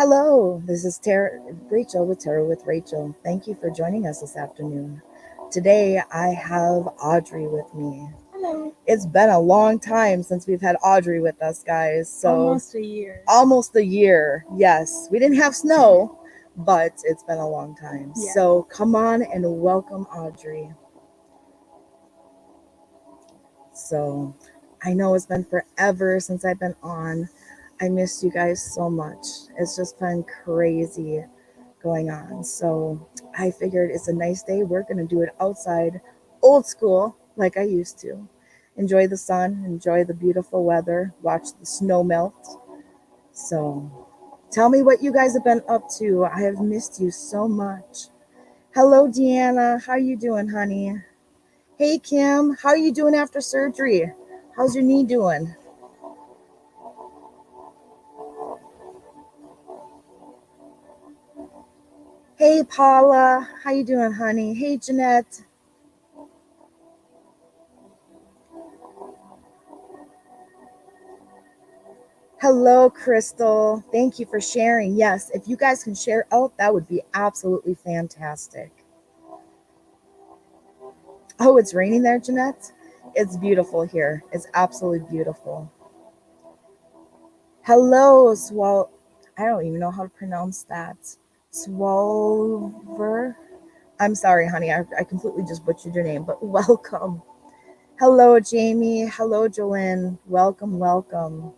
Hello, this is Rachel with Tarot with Rachel. Thank you for joining us this afternoon. Today I have Audrey with me. Hello. It's been a long time since we've had Audrey with us, guys. So Almost a year. Almost a year. Yes, we didn't have snow, but it's been a long time. Yeah. So come on and welcome Audrey. So I know it's been forever since I've been on. I missed you guys so much. It's just been crazy going on. So I figured it's a nice day. We're going to do it outside, old school, like I used to. Enjoy the sun, enjoy the beautiful weather, watch the snow melt. So tell me what you guys have been up to. I have missed you so much. Hello, Deanna. How you doing, honey? Hey, Kim. How are you doing after surgery? How's your knee doing? Hey, Paula. How you doing, honey? Hey, Jeanette. Hello, Crystal. Thank you for sharing. Yes, if you guys can share out, that would be absolutely fantastic. Oh, it's raining there, Jeanette? It's beautiful here. It's absolutely beautiful. Hello, I don't even know how to pronounce that. Swalver. I'm sorry, honey. I completely just butchered your name, but welcome. Hello, Jamie. Hello, Jolene. Welcome, welcome.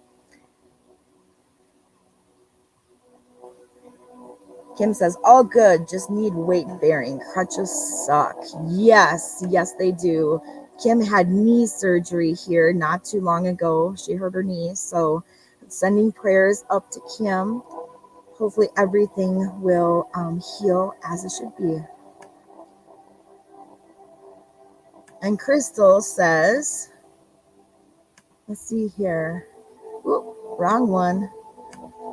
Kim says, all good, just need weight bearing. Crutches suck. Yes, yes, they do. Kim had knee surgery here not too long ago. She hurt her knee. So, sending prayers up to Kim. Hopefully, everything will heal as it should be. And Crystal says, let's see here. Ooh, wrong one.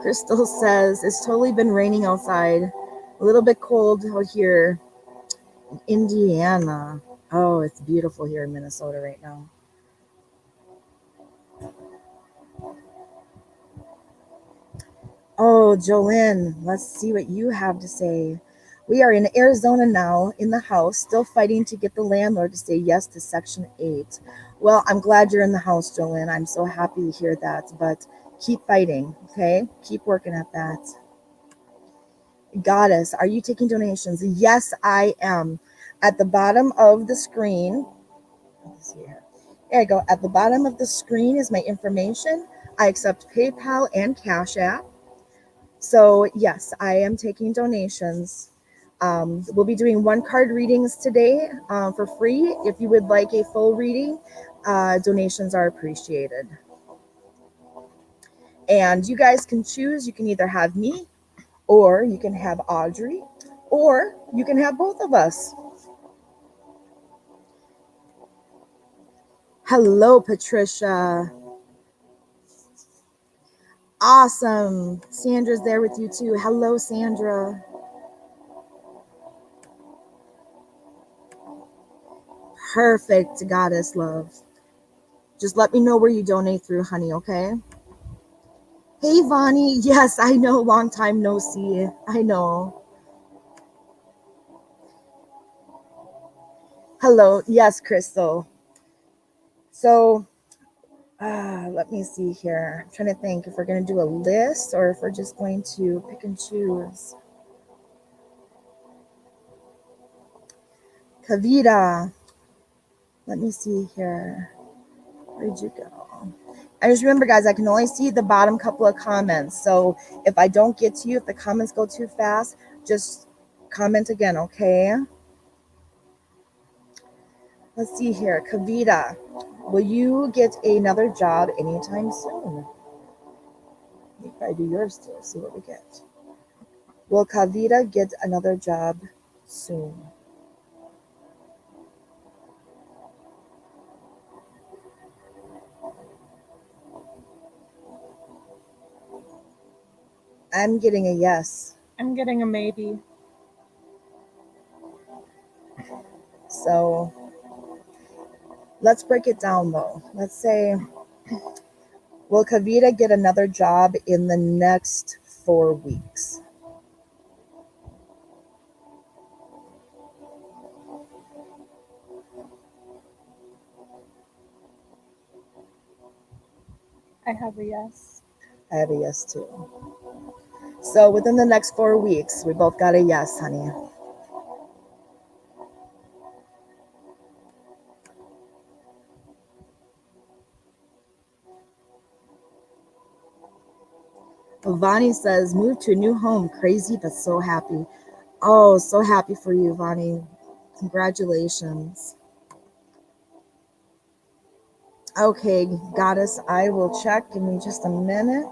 Crystal says, it's totally been raining outside. A little bit cold out here in Indiana. Oh, it's beautiful here in Minnesota right now. Oh, Jolene, let's see what you have to say. We are in Arizona now, in the house, still fighting to get the landlord to say yes to Section 8. Well, I'm glad you're in the house, Jolene. I'm so happy to hear that, but keep fighting, okay? Keep working at that. Goddess, are you taking donations? Yes, I am. At the bottom of the screen, let's see here. There you go. At the bottom of the screen is my information. I accept PayPal and Cash App. So, yes, I am taking donations. We'll be doing one card readings today for free. If you would like a full reading, donations are appreciated. And you guys can choose. You can either have me, or you can have Audrey, or you can have both of us. Hello, Patricia. Awesome. Sandra's there with you too. Hello, Sandra. Perfect, Goddess Love. Just let me know where you donate through, honey, okay? Hey, Vonnie. Yes, I know. Long time no see. I know. Hello. Yes, Crystal. So, let me see here. I'm trying to think if we're going to do a list or if we're just going to pick and choose. Kavita. Let me see here. Where'd you go? I just remember, guys, I can only see the bottom couple of comments. So if I don't get to you, if the comments go too fast, just comment again, okay? Let's see here. Kavita, will you get another job anytime soon? Let me try to do yours too, see what we get. Will Kavita get another job soon? I'm getting a yes. I'm getting a maybe. So let's break it down though. Let's say, will Kavita get another job in the next 4 weeks. I have a yes. I have a yes too. So within the next 4 weeks, we both got a yes, honey. Vani says, move to a new home. Crazy, but so happy. Oh, so happy for you, Vani. Congratulations. Okay, goddess, I will check. Give me just a minute.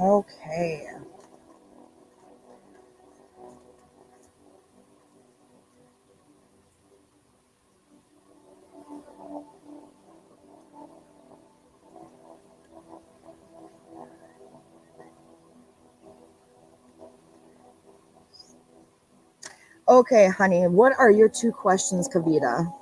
Okay. Okay, honey, what are your 2 questions, Kavita?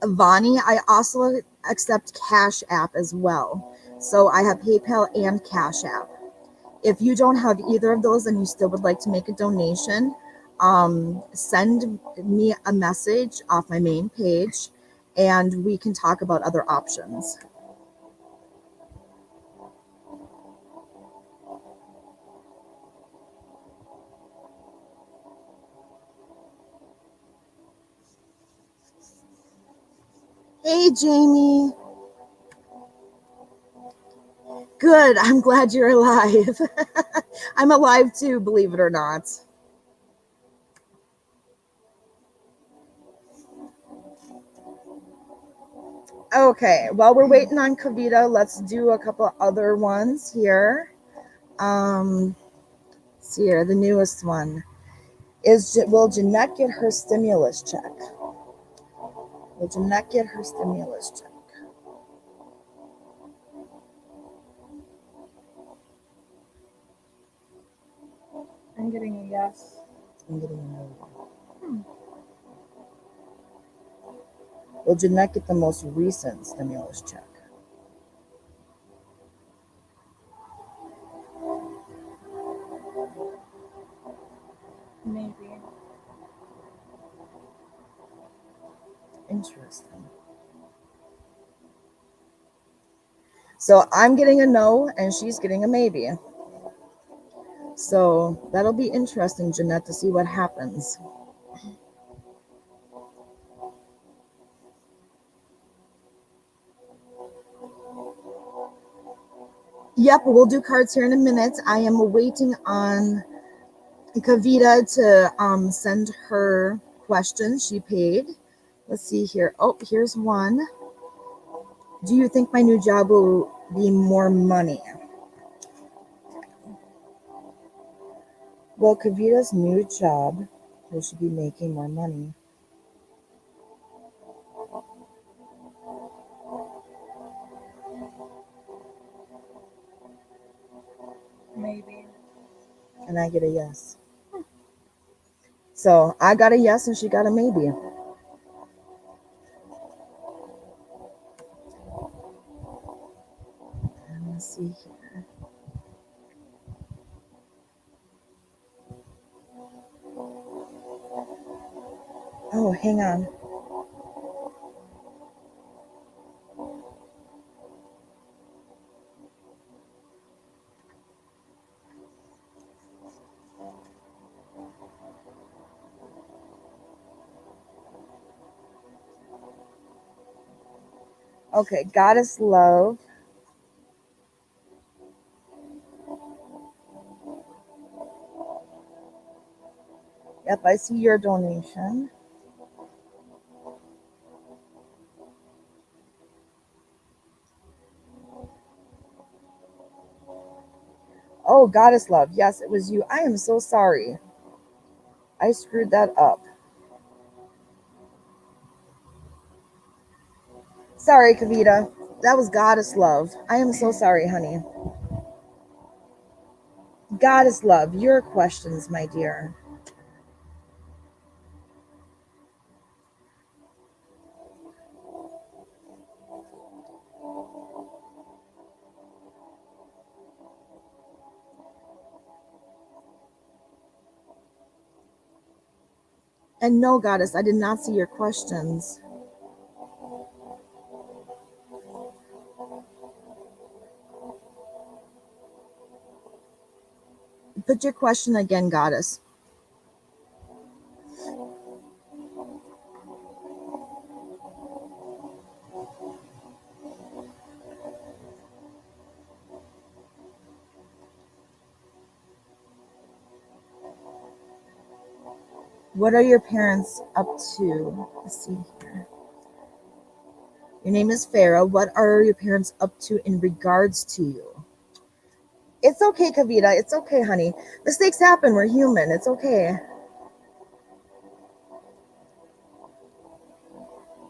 Vani, I also accept Cash App as well. So I have PayPal and Cash App. If you don't have either of those and you still would like to make a donation, send me a message off my main page and we can talk about other options. Hey, Jamie. Good. I'm glad you're alive. I'm alive too, believe it or not. Okay, while we're waiting on Kavita, let's do a couple other ones here. Let's see here, the newest one is, will Jeanette get her stimulus check? Will Jeanette get her stimulus check? I'm getting a yes. I'm getting another one. Will Jeanette get the most recent stimulus check? Maybe. Interesting. So I'm getting a no and she's getting a maybe. So that'll be interesting, Jeanette, to see what happens. Yep, we'll do cards here in a minute. I am waiting on Kavita to send her questions she paid. Let's see here. Oh, here's one. Do you think my new job will be more money? Well, Kavita's new job, will she be making more money? Maybe. And I get a yes. So I got a yes and she got a maybe. And let's see here. Oh, hang on. Okay, Goddess Love. Yep, I see your donation. Oh, Goddess Love. Yes, it was you. I am so sorry. I screwed that up. Sorry, Kavita. That was Goddess Love. I am so sorry, honey. Goddess Love, your questions, my dear. And no, Goddess, I did not see your questions. Put your question again, Goddess. What are your parents up to? Let's see here. Your name is Farah. What are your parents up to in regards to you? It's okay, Kavita. It's okay, honey. Mistakes happen. We're human. It's okay.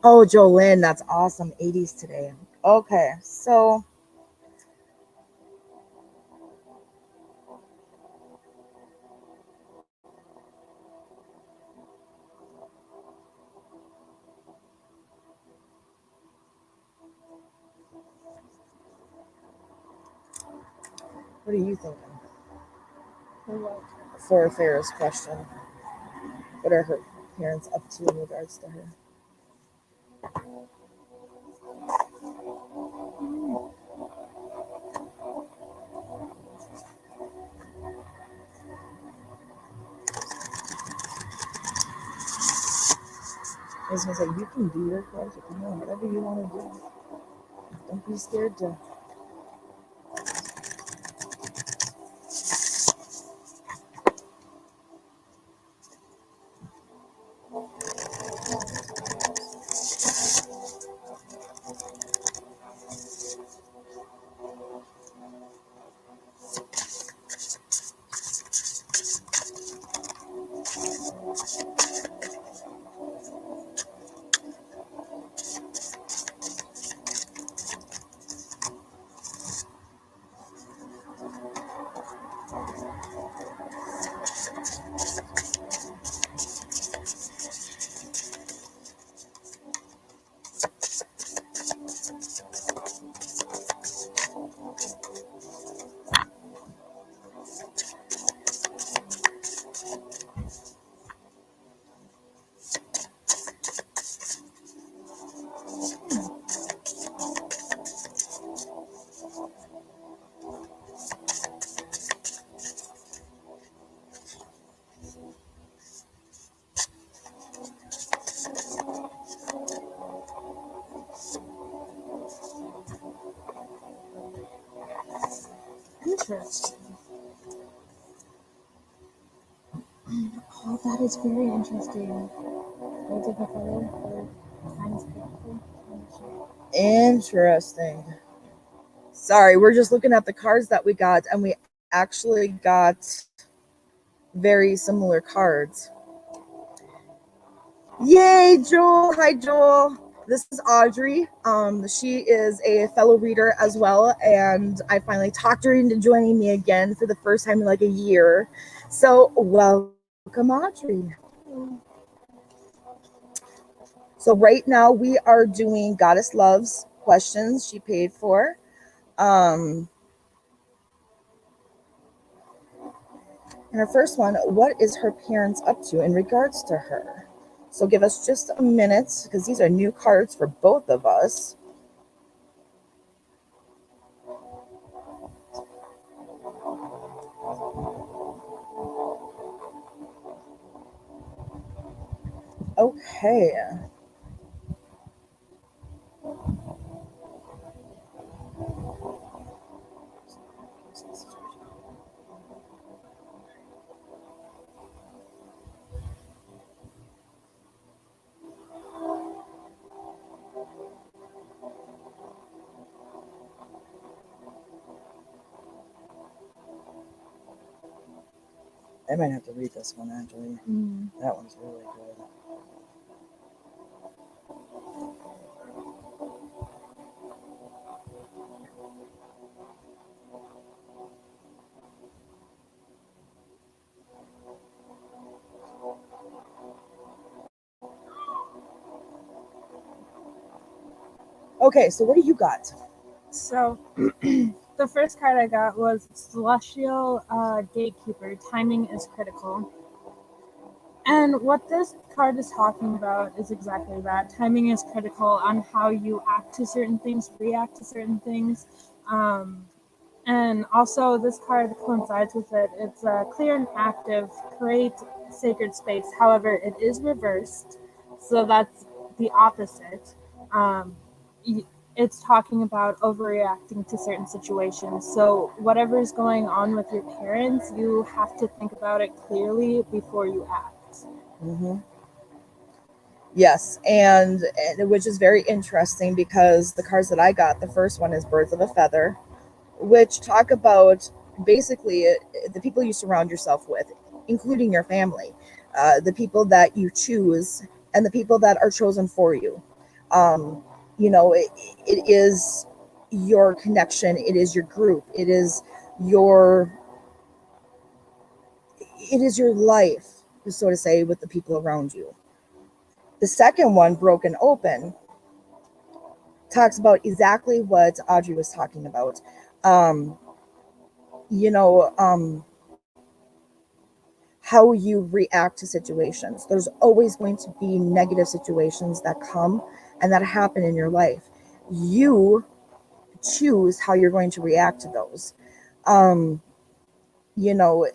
Oh, Jolynn, that's awesome. 80s today. Okay, so what are you thinking For what? for Farah's question? What are her parents up to in regards to her? I was gonna say, you can do your cards, you can do whatever you want to do. Don't be scared to. Interesting. Oh, that is very interesting. They took a photo for Times Square. Interesting. Sorry, we're just looking at the cards that we got, and we actually got very similar cards. Yay, Joel. Hi, Joel. This is Audrey. She is a fellow reader as well, and I finally talked her into joining me again for the first time in like a year. So welcome, Audrey. So right now we are doing Goddess Love's questions she paid for. And our first one, what is her parents up to in regards to her? So give us just a minute because these are new cards for both of us. Okay. I might have to read this one, actually. Mm. That one's really good. Okay, so what do you got? So, the first card I got was Celestial Gatekeeper. Timing is critical. And what this card is talking about is exactly that. Timing is critical on how you act to certain things, react to certain things. And also, this card coincides with it. It's clear and active, create sacred space. However, it is reversed, so that's the opposite. Um, it's talking about overreacting to certain situations. So, whatever is going on with your parents, you have to think about it clearly before you act. Mm-hmm. Yes, and which is very interesting because the cards that I got, the first one is Birds of a Feather, which talk about basically the people you surround yourself with, including your family, the people that you choose, and the people that are chosen for you. Um, it is your connection, it is your group, your it is your life, so to say, with the people around you. The second one, Broken Open, talks about exactly what Audrey was talking about. Um, you know, um, how you react to situations. There's always going to be negative situations that come and that happen in your life. You choose how you're going to react to those. Um, you know,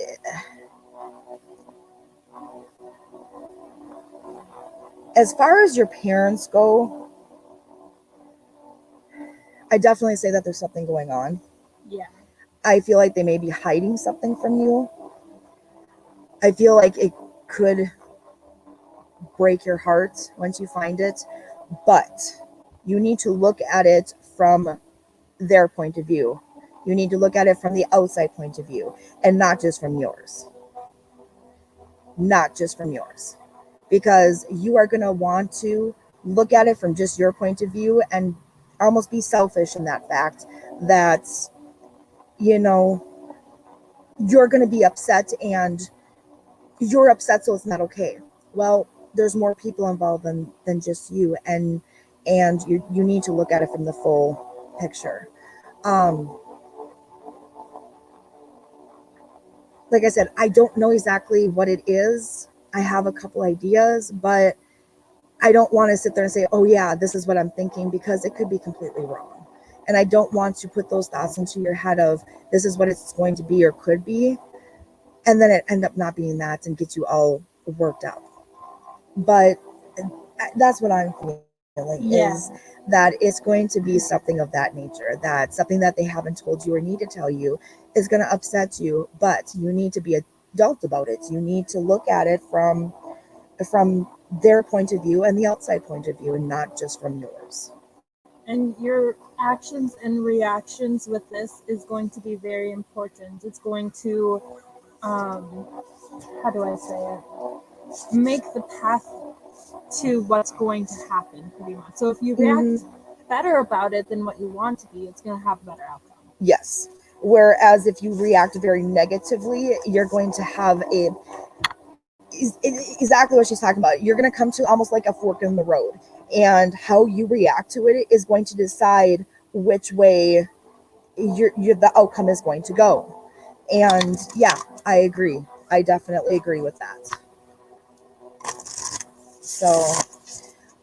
as far as your parents go, I definitely say that there's something going on. Yeah. I feel like they may be hiding something from you. I feel like it could break your heart once you find it, but you need to look at it from their point of view. You need to look at it from the outside point of view and not just from yours. Not just from yours. Because you are going to want to look at it from just your point of view and almost be selfish in that fact that, you know, you're going to be upset and you're upset, so it's not okay. Well, there's more people involved than just you, and you need to look at it from the full picture. Um, like I said, I don't know exactly what it is. I have a couple ideas, but I don't want to sit there and say, oh, yeah, this is what I'm thinking, because it could be completely wrong. And I don't want to put those thoughts into your head of this is what it's going to be or could be. And then it end up not being that and get you all worked up. But that's what I'm feeling is that it's going to be something of that nature, that something that they haven't told you or need to tell you is going to upset you, but you need to be adult about it. You need to look at it from their point of view and the outside point of view and not just from yours. And your actions and reactions with this is going to be very important. It's going to, how do I say it? Make the path to what's going to happen, pretty much. So if you react better about it than what you want to be, it's going to have a better outcome. Yes. Whereas if you react very negatively, you're going to have exactly what she's talking about. You're going to come to almost like a fork in the road, and how you react to it is going to decide which way the outcome is going to go. And yeah, I agree. I definitely agree with that. So,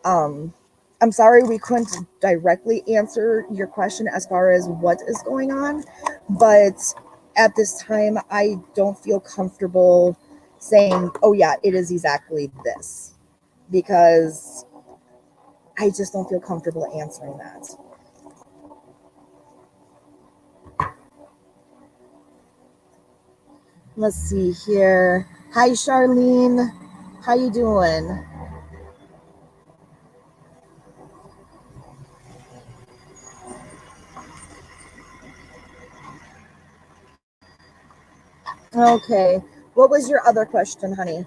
I'm sorry we couldn't directly answer your question as far as what is going on, but at this time, I don't feel comfortable saying, oh, yeah, it is exactly this, because I just don't feel comfortable answering that. Let's see here. Hi, Charlene. How you doing? Okay. What was your other question, honey?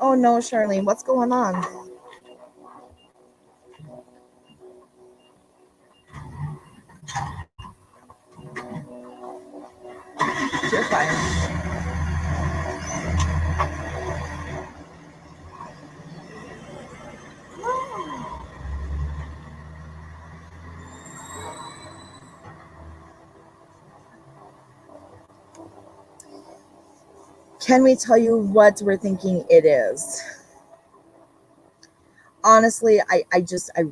Oh no, Charlene, what's going on? You're fine. Can we tell you what we're thinking it is? Honestly, I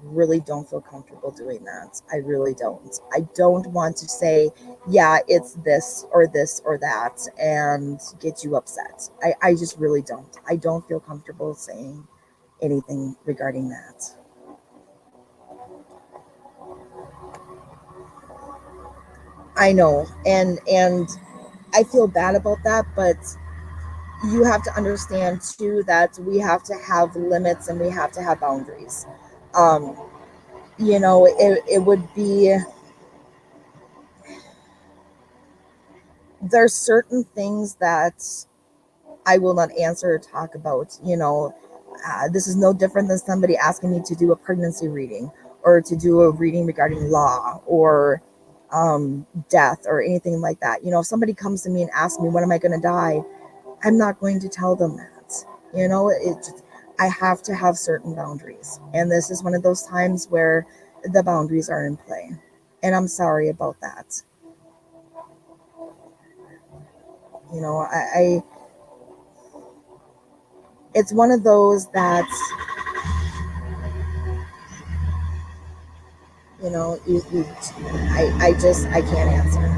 really don't feel comfortable doing that. I really don't. I don't want to say, yeah, it's this or this or that and get you upset. I just really don't. I don't feel comfortable saying anything regarding that. I know, and I feel bad about that, but you have to understand too that we have to have limits and we have to have boundaries. Um, it would be, there's certain things that I will not answer or talk about. This is no different than somebody asking me to do a pregnancy reading or to do a reading regarding law or death or anything like that. If somebody comes to me and asks me, when am I going to die? I'm not going to tell them that. I have to have certain boundaries. And this is one of those times where the boundaries are in play. And I'm sorry about that. I it's one of those that, I can't answer.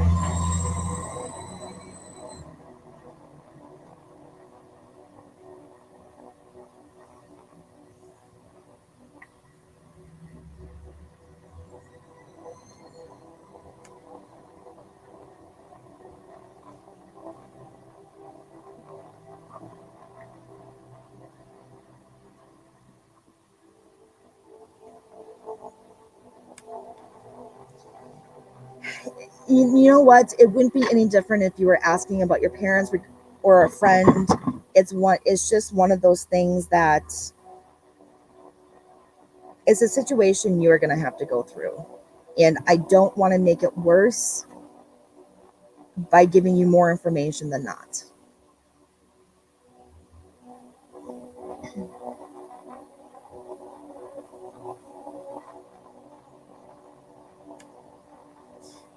You know what? It wouldn't be any different if you were asking about your parents or a friend. It's just one of those things that it's a situation you're going to have to go through. And I don't want to make it worse by giving you more information than not.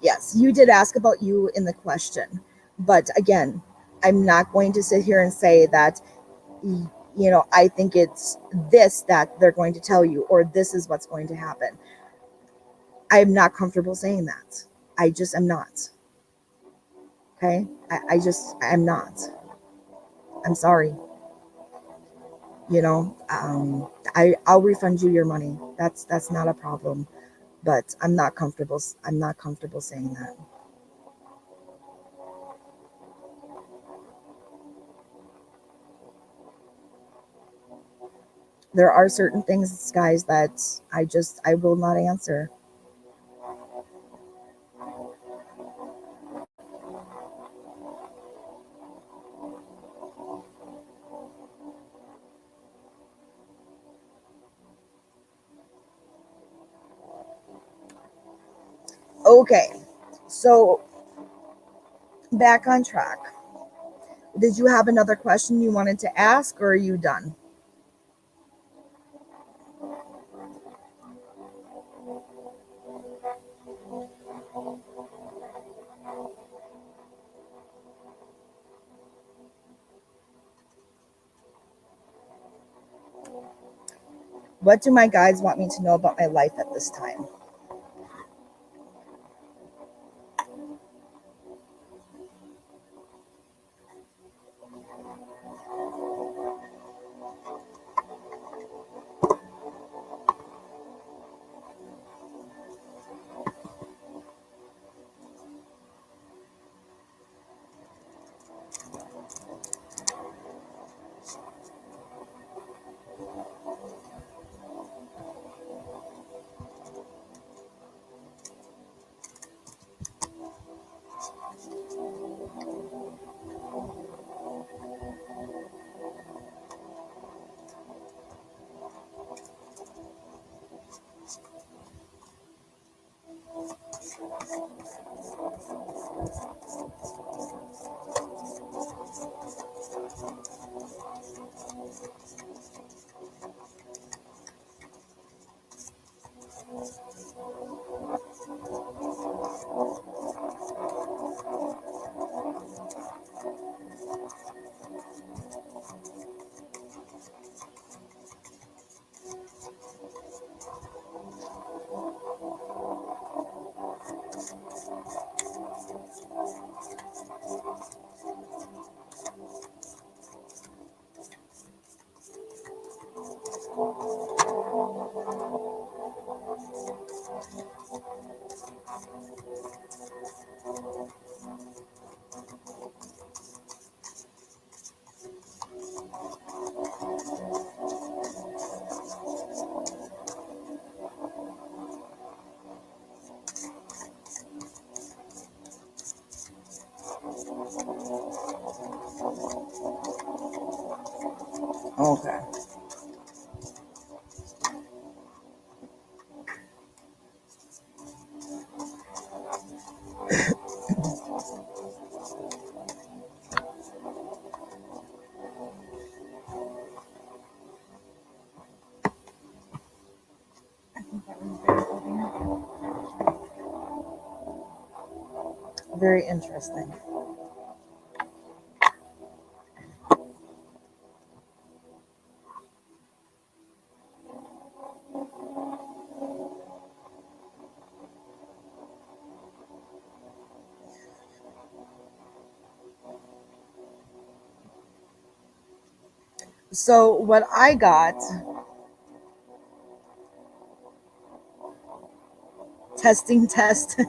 Yes, you did ask about you in the question. But again, I'm not going to sit here and say that, I think it's this that they're going to tell you, or this is what's going to happen. I'm not comfortable saying that. I just am not. Okay? I'm not. I'm sorry. I'll refund you your money. That's not a problem. But I'm not comfortable saying that. There are certain things, guys, that I will not answer. Okay. So back on track. Did you have another question you wanted to ask, or are you done? What do my guides want me to know about my life at this time? Okay. I think that was very fitting. Very interesting. So what I got, testing test,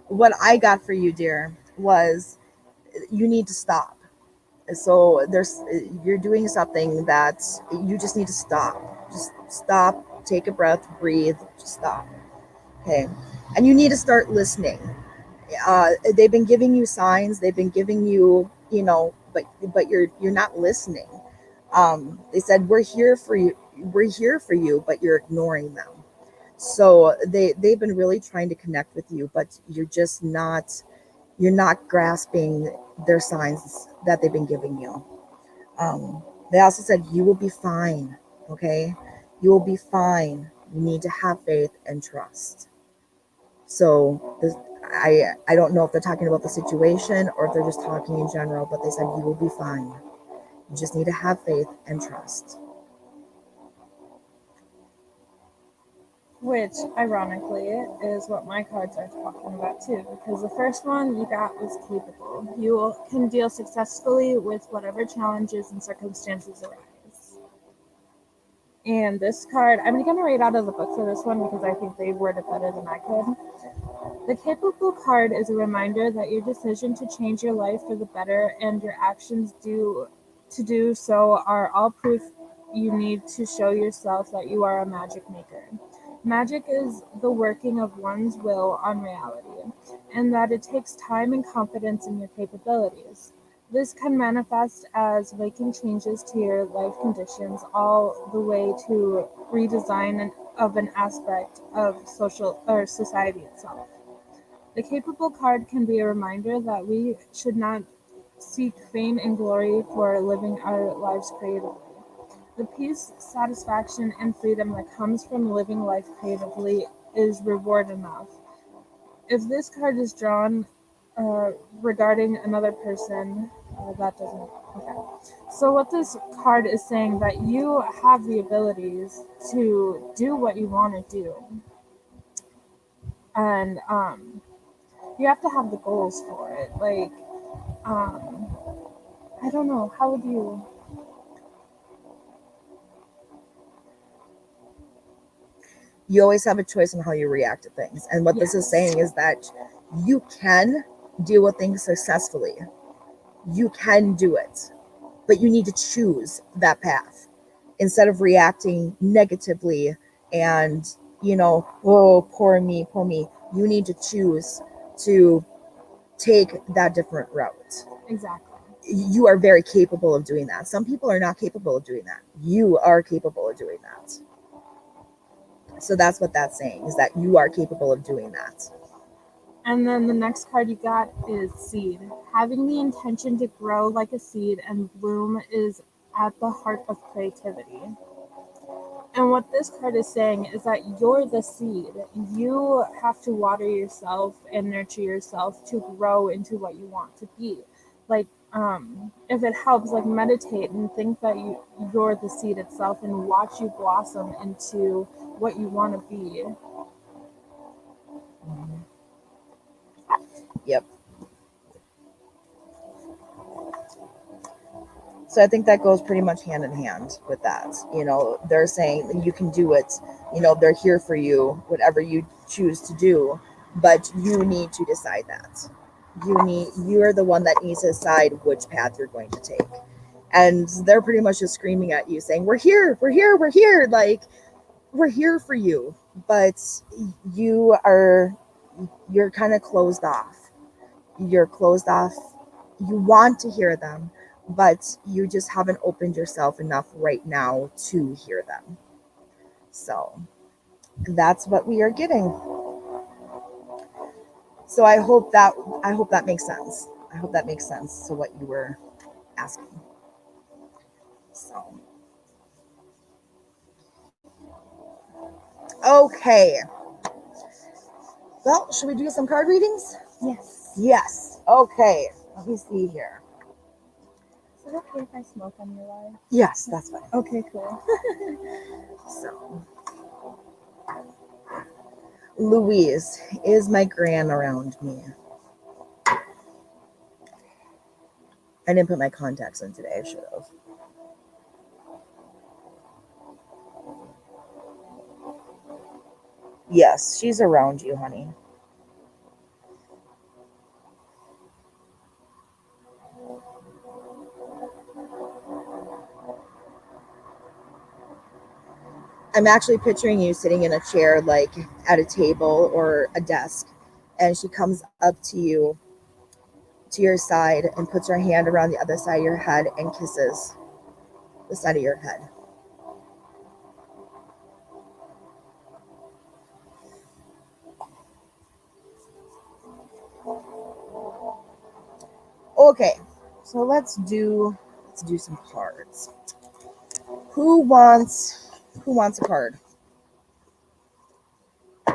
what I got for you, dear, was you need to stop. So you're doing something that you just need to stop. Just stop, take a breath, breathe, just stop. Okay. And you need to start listening. They've been giving you signs, they've been giving you, but you're not listening. They said we're here for you, but you're ignoring them. So they've been really trying to connect with you, but you're not grasping their signs that they've been giving you. They also said you will be fine. Okay, you will be fine. You need to have faith and trust. So I don't know if they're talking about the situation or if they're just talking in general, but they said you will be fine. You just need to have faith and trust. Which, ironically, is what my cards are talking about too, because the first one you got was capable. You can deal successfully with whatever challenges and circumstances arise. And this card, I'm going to read out of the book for this one because I think they word it better than I could. The capable card is a reminder that your decision to change your life for the better and your actions to do so are all proof you need to show yourself that you are a magic maker. Magic is the working of one's will on reality, and that it takes time and confidence in your capabilities. This can manifest as making changes to your life conditions all the way to redesign of an aspect of social or society itself. The capable card can be a reminder that we should not seek fame and glory for living our lives creatively. The peace, satisfaction, and freedom that comes from living life creatively is reward enough. If this card is drawn regarding another person, that doesn't. Okay. So what this card is saying that you have the abilities to do what you want to do, and you have to have the goals for it. Like, I don't know. How would you? You always have a choice on how you react to things. And what this is saying is that you can deal with things successfully. You can do it, but you need to choose that path instead of reacting negatively and, oh, poor me, poor me. You need to choose to take that different route. Exactly. You are very capable of doing that. Some people are not capable of doing that. You are capable of doing that. So that's what that's saying, is that you are capable of doing that. And then the next card you got is seed. Having the intention to grow like a seed and bloom is at the heart of creativity. And what this card is saying is that you're the seed. You have to water yourself and nurture yourself to grow into what you want to be. Like, if it helps, like meditate and think that you're the seed itself and watch you blossom into what you want to be. Yep. So I think that goes pretty much hand in hand with that. They're saying that you can do it. They're here for you, whatever you choose to do, but you need to decide that. You're the one that needs to decide which path you're going to take. And they're pretty much just screaming at you saying, "We're here, we're here, we're here." Like, we're here for you, but you're kind of closed off. You're closed off. You want to hear them, but you just haven't opened yourself enough right now to hear them. So that's what we are getting. So I hope that makes sense. I hope that makes sense to what you were asking. So okay. Well, should we do some card readings? Yes. Yes. Okay. Let me see here. Is it okay if I smoke on your live? Yes, that's fine. Okay, cool. So, Louise, is my gran around me? I didn't put my contacts in today. I should have. Yes, she's around you, honey. I'm actually picturing you sitting in a chair, like at a table or a desk, and she comes up to you, to your side, and puts her hand around the other side of your head and kisses the side of your head. Okay, so let's do some cards. Who wants a card?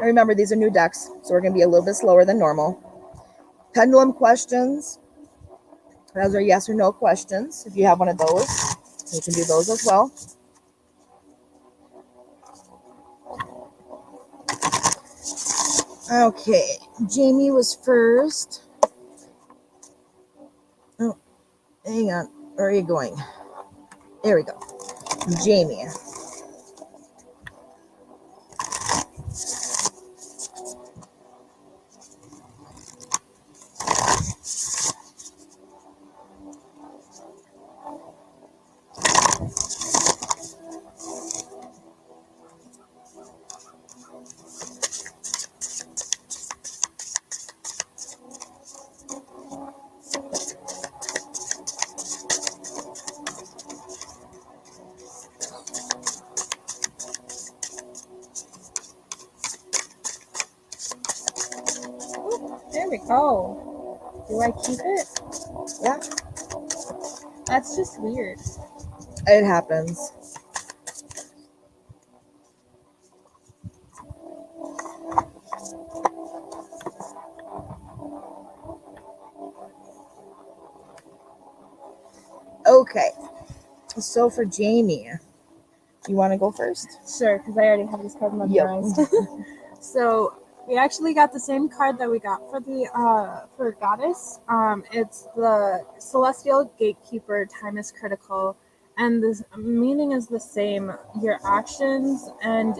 Remember, these are new decks, so we're going to be a little bit slower than normal. Pendulum questions. Those are yes or no questions. If you have one of those, you can do those as well. Okay, Jamie was first. Oh, hang on. Where are you going? There we go. Jamie. There we go. Do I keep it? Yeah, That's just weird. it happens. Okay, so for Jamie, you want to go first? Sure, because I already have this card memorized. So we actually got the same card that we got for the for Goddess. It's the Celestial Gatekeeper. Time is critical, and the meaning is the same. Your actions and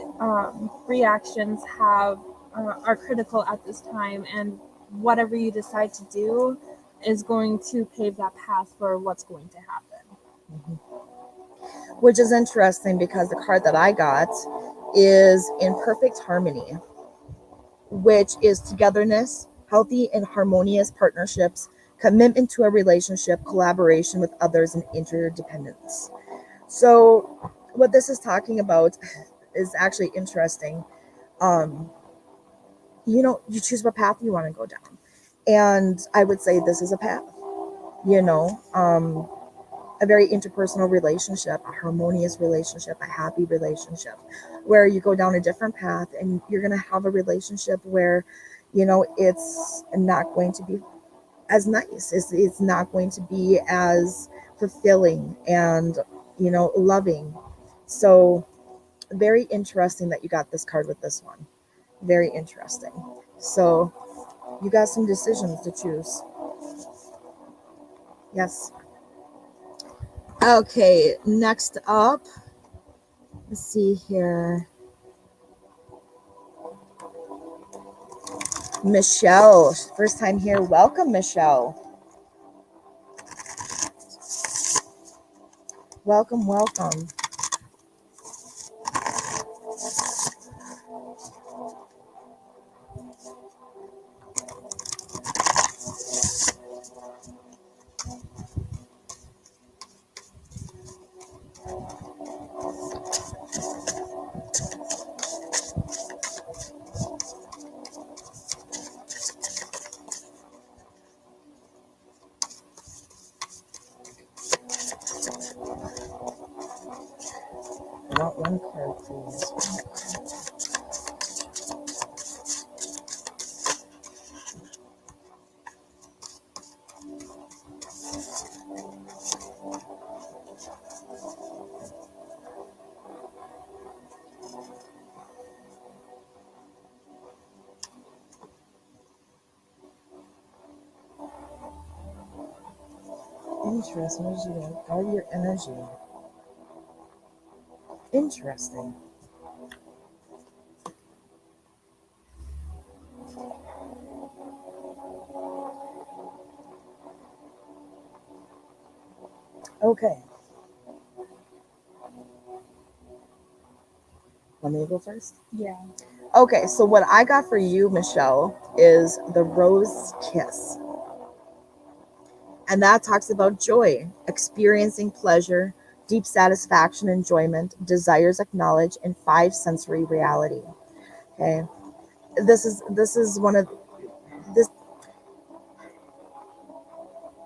reactions are critical at this time, and whatever you decide to do is going to pave that path for what's going to happen. Which is interesting because the card that I got is in perfect harmony, which is togetherness, healthy and harmonious partnerships, commitment to a relationship, collaboration with others, and interdependence. So, what this is talking about is actually interesting. You choose what path you want to go down, and I would say this is a path. A very interpersonal relationship, a harmonious relationship, a happy relationship, where you go down a different path and you're going to have a relationship where, it's not going to be as nice. It's not going to be as fulfilling and, loving. So very interesting that you got this card with this one. Very interesting. So you got some decisions to choose. Yes. Okay, next up, let's see here. Michelle, first time here. Welcome, Michelle. Welcome, welcome. I want one card, please. Interesting. What did you get? Guard your energy. Interesting. Okay. Want me to go first? Yeah. Okay, so what I got for you, Michelle, is the Rose Kiss. And that talks about joy, experiencing pleasure, deep satisfaction, enjoyment, desires acknowledged, and 5 sensory reality. Okay. This is one of this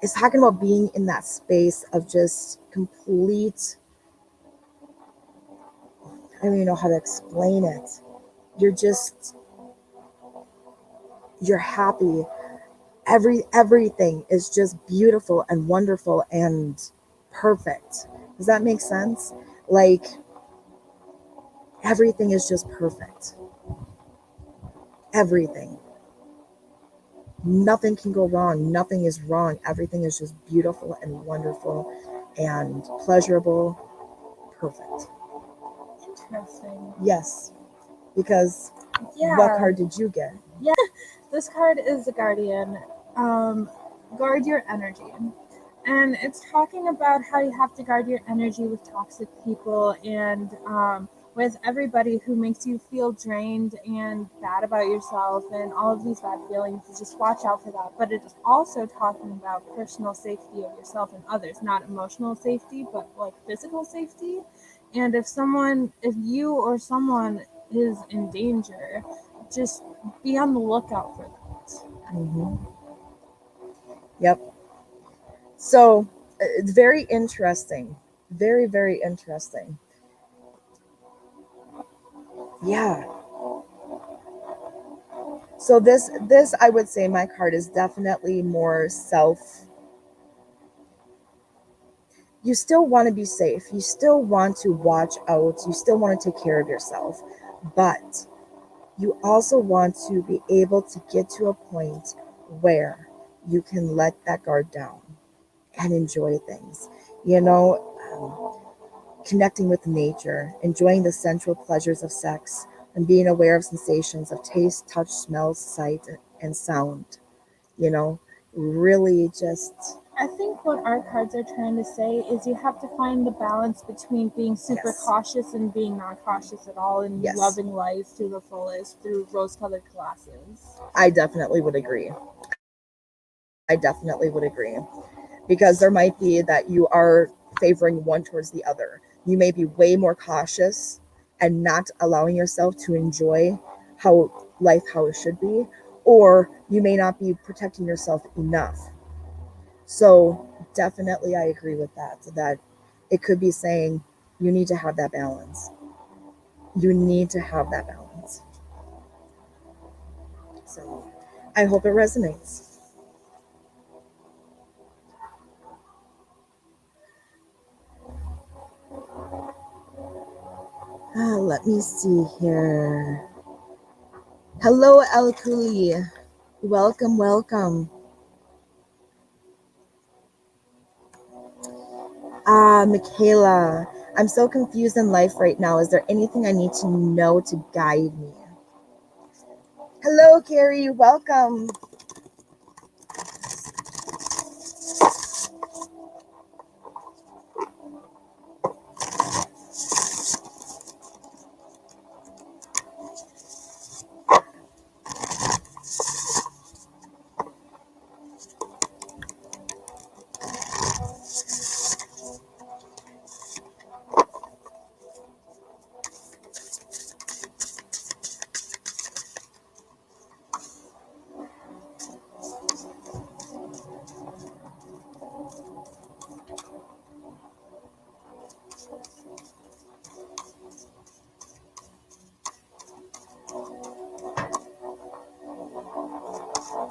is talking about being in that space of just complete, I don't even know how to explain it. You're just, you're happy. Everything is just beautiful and wonderful and perfect. Does that make sense? Like, everything is just perfect. Everything. Nothing can go wrong. Nothing is wrong. Everything is just beautiful and wonderful and pleasurable. Perfect. Interesting. Yes. Because Yeah. what card did you get? Yeah. This card is the Guardian. Guard your energy. And it's talking about how you have to guard your energy with toxic people and with everybody who makes you feel drained and bad about yourself and all of these bad feelings. Just watch out for that. But it's also talking about personal safety of yourself and others, not emotional safety, but like physical safety. And if you or someone is in danger, just be on the lookout for that. Mm-hmm. Yep. So it's very interesting. Very, very interesting. Yeah. So this I would say my card is definitely more self. You still want to be safe. You still want to watch out. You still want to take care of yourself. But you also want to be able to get to a point where you can let that guard down and enjoy things. Connecting with nature, enjoying the sensual pleasures of sex, and being aware of sensations of taste, touch, smell, sight, and sound. You know, really just, I think what our cards are trying to say is you have to find the balance between being super Yes. cautious and being not cautious at all and Yes. loving life to the fullest through rose-colored glasses. I definitely would agree. Because there might be that you are favoring one towards the other. You may be way more cautious and not allowing yourself to enjoy how it should be, or you may not be protecting yourself enough. So definitely I agree with that it could be saying you need to have that balance. You need to have that balance. So I hope it resonates. Let me see here. Hello, El Kuli. Welcome, welcome. Michaela, I'm so confused in life right now. Is there anything I need to know to guide me? Hello, Carrie. Welcome.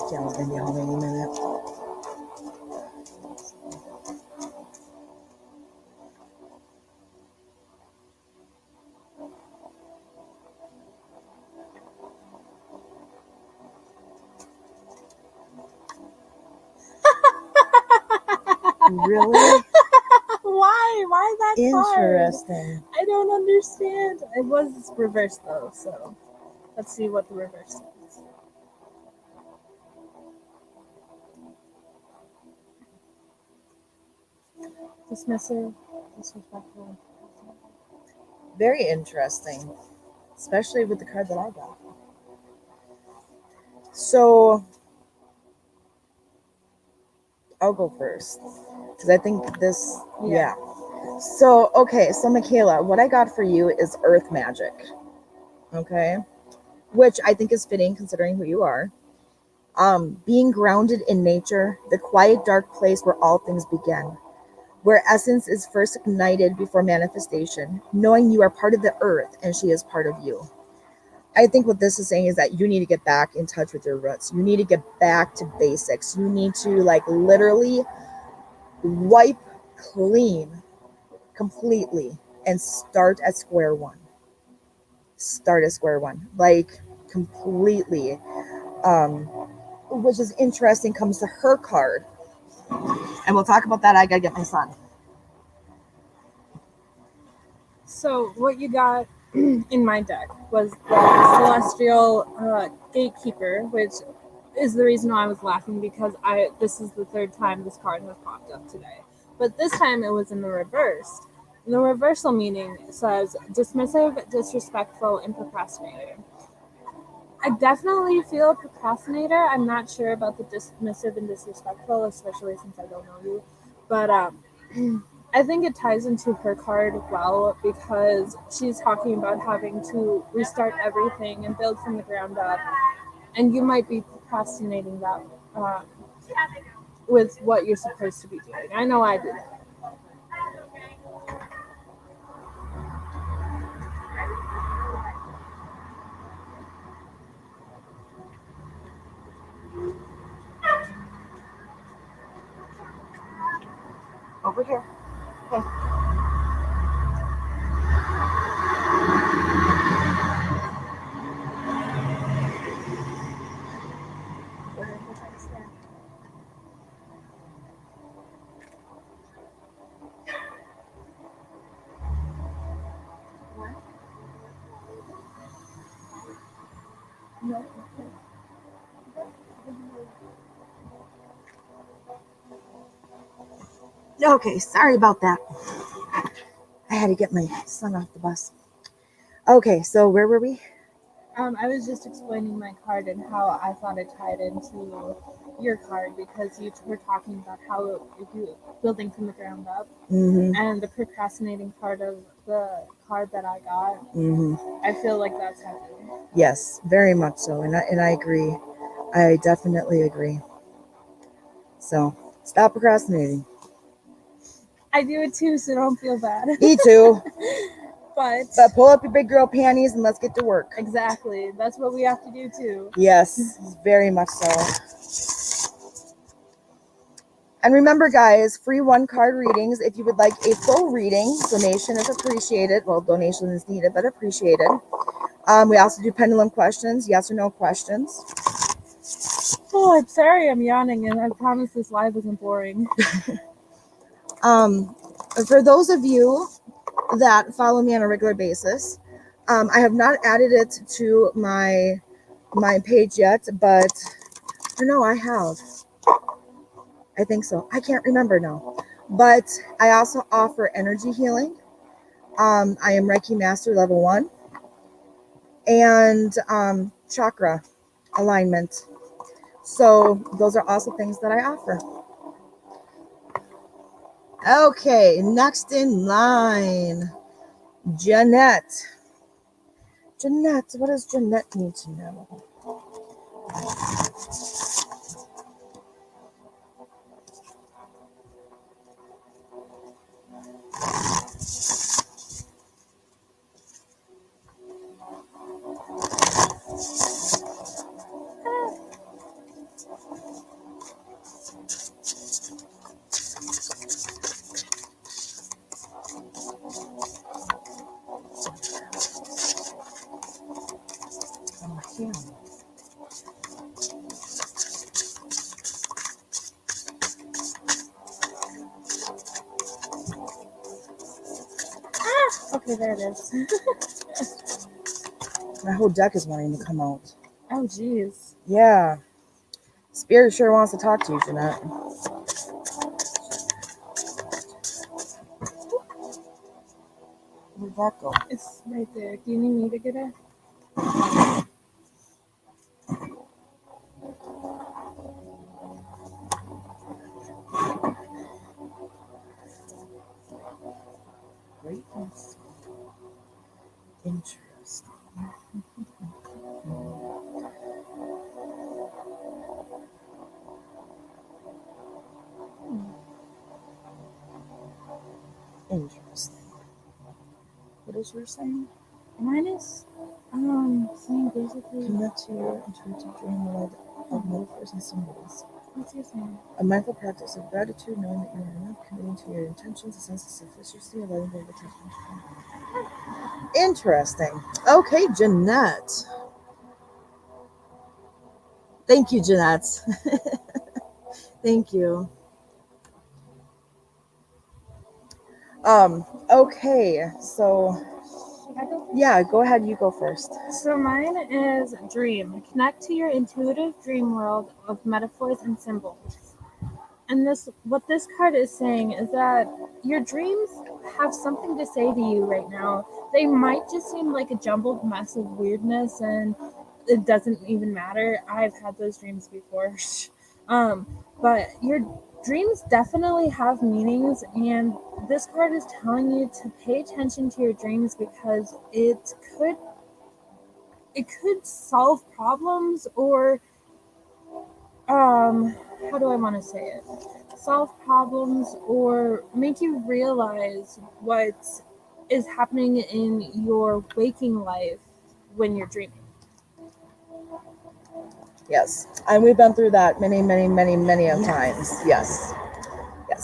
Yeah, I'm gonna be home any minute. Really? Why? Why that card? Interesting. I don't understand. It was reversed though, so let's see what the reverse is. Dismissive, disrespectful. Very interesting, especially with the card that I got. So I'll go first because I think this, yeah. So, okay, so Michaela, what I got for you is Earth Magic. Okay, which I think is fitting considering who you are. Being grounded in nature, the quiet, dark place where all things begin, where essence is first ignited before manifestation, knowing you are part of the earth and she is part of you. I think what this is saying is that you need to get back in touch with your roots. You need to get back to basics. You need to, like, literally wipe clean completely and start at square one. Start at square one. Like, completely. Which is interesting, comes to her card. And we'll talk about that. I gotta get my son. So what you got in my deck was the Celestial Gatekeeper, which is the reason why I was laughing, because this is the third time this card has popped up today. But this time it was in the reverse. The reversal meaning says dismissive, disrespectful, and procrastinator. I definitely feel a procrastinator. I'm not sure about the dismissive and disrespectful, especially since I don't know you. But I think it ties into her card well, because she's talking about having to restart everything and build from the ground up. And you might be procrastinating that with what you're supposed to be doing. I know I do that. Over here. Okay. Okay, sorry about that. I had to get my son off the bus. Okay, so where were we? I was just explaining my card and how I thought it tied into your card, because you were talking about how you building from the ground up, and the procrastinating part of the card that I got. I feel like that's heavy. Yes, very much so, and I agree. I definitely agree. So stop procrastinating. I do it too, so don't feel bad. Me too. But pull up your big girl panties and let's get to work. Exactly. That's what we have to do too. Yes, very much so. And remember, guys, free 1-card readings. If you would like a full reading, donation is appreciated. Well, donation is needed, but appreciated. We also do pendulum questions, yes or no questions. Oh, I'm sorry I'm yawning, and I promise this live isn't boring. For those of you that follow me on a regular basis, I have not added it to my page yet, but no, I have. I think so. I can't remember now. But I also offer energy healing. I am Reiki Master Level 1 and chakra alignment. So those are also things that I offer. Okay, next in line, Jeanette. Jeanette, what does Jeanette need to know? Yeah. Okay, there it is. My whole deck is wanting to come out. Oh, jeez. Yeah. Spirit sure wants to talk to you, Jeanette. Where'd that go? It's right there. Do you need me to get it? Greatness. Interesting. Interesting. What is yours saying? Mine is saying basically. Connect to your intuitive dream world of metaphors and symbols. What's your saying? A mindful practice of gratitude, knowing that you are enough, committing to your intentions, a sense of sufficiency, letting go of attachment. Interesting. Okay, Jeanette. Thank you, Jeanette. Thank you. Okay, so yeah, go ahead, you go first. So mine is dream. Connect to your intuitive dream world of metaphors and symbols. And what this card is saying is that your dreams have something to say to you right now. They might just seem like a jumbled mess of weirdness, and it doesn't even matter. I've had those dreams before. But your dreams definitely have meanings, and this card is telling you to pay attention to your dreams because it could solve problems, or how do I want to say it? Solve problems or make you realize what is happening in your waking life when you're dreaming. Yes, and we've been through that many of times. Yes,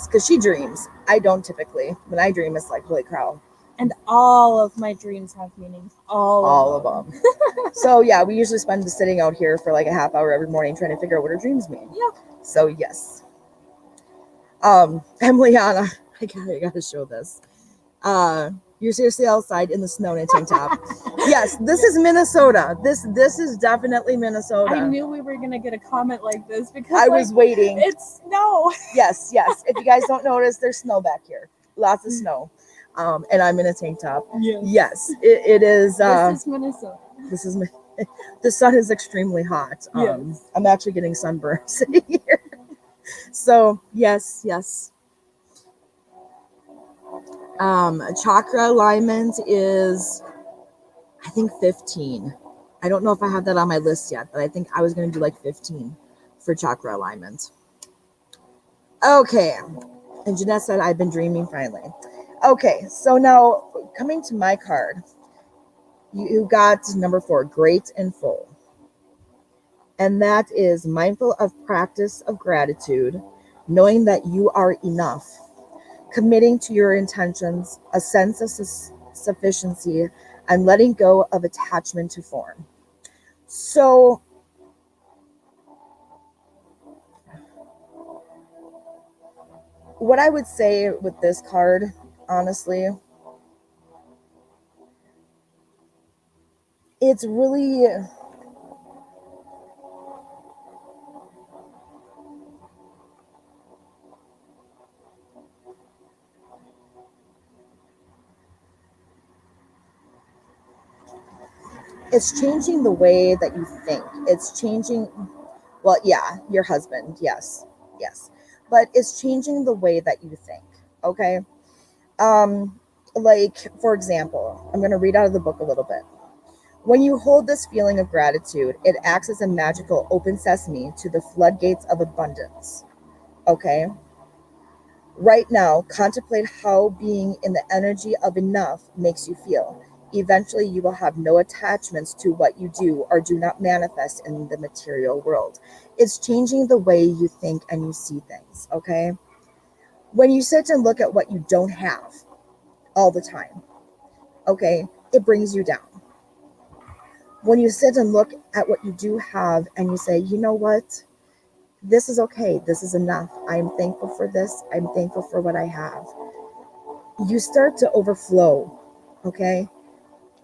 because she dreams. I don't typically. When I dream, it's like, holy cow. And all of my dreams have meanings. All of them. So yeah, we usually spend sitting out here for like a half hour every morning trying to figure out what our dreams mean. Yeah. So yes. Emiliana, I gotta show this. You're seriously outside in the snow in a tank top. Yes, this is Minnesota. This is definitely Minnesota. I knew we were gonna get a comment like this because I was waiting. It's snow. Yes. If you guys don't notice, there's snow back here. Lots of snow. And I'm in a tank top. Yes, it is. This is Minnesota. This is the sun is extremely hot. Yes. I'm actually getting sunburned sitting here. So yes. Chakra alignment is, I think, 15. I don't know if I have that on my list yet, but I think I was going to do like 15 for chakra alignment. Okay. And Jeanette said, I've been dreaming finally. Okay, so now coming to my card, you got number 4, great and full. And that is mindful of practice of gratitude, knowing that you are enough, committing to your intentions, a sense of sufficiency, and letting go of attachment to form. So, what I would say with this card, honestly, it's really, it's changing the way that you think. It's changing, well, yeah, your husband, yes, yes. But it's changing the way that you think, okay? Um, like, for example, I'm going to read out of the book a little bit. When you hold this feeling of gratitude, it acts as a magical open sesame to the floodgates of abundance. Okay? Right now, contemplate how being in the energy of enough makes you feel. Eventually, you will have no attachments to what you do or do not manifest in the material world. It's changing the way you think and you see things. Okay? When you sit and look at what you don't have all the time, okay, it brings you down. When you sit and look at what you do have and you say, you know what? This is okay. This is enough. I'm thankful for this. I'm thankful for what I have. You start to overflow. Okay.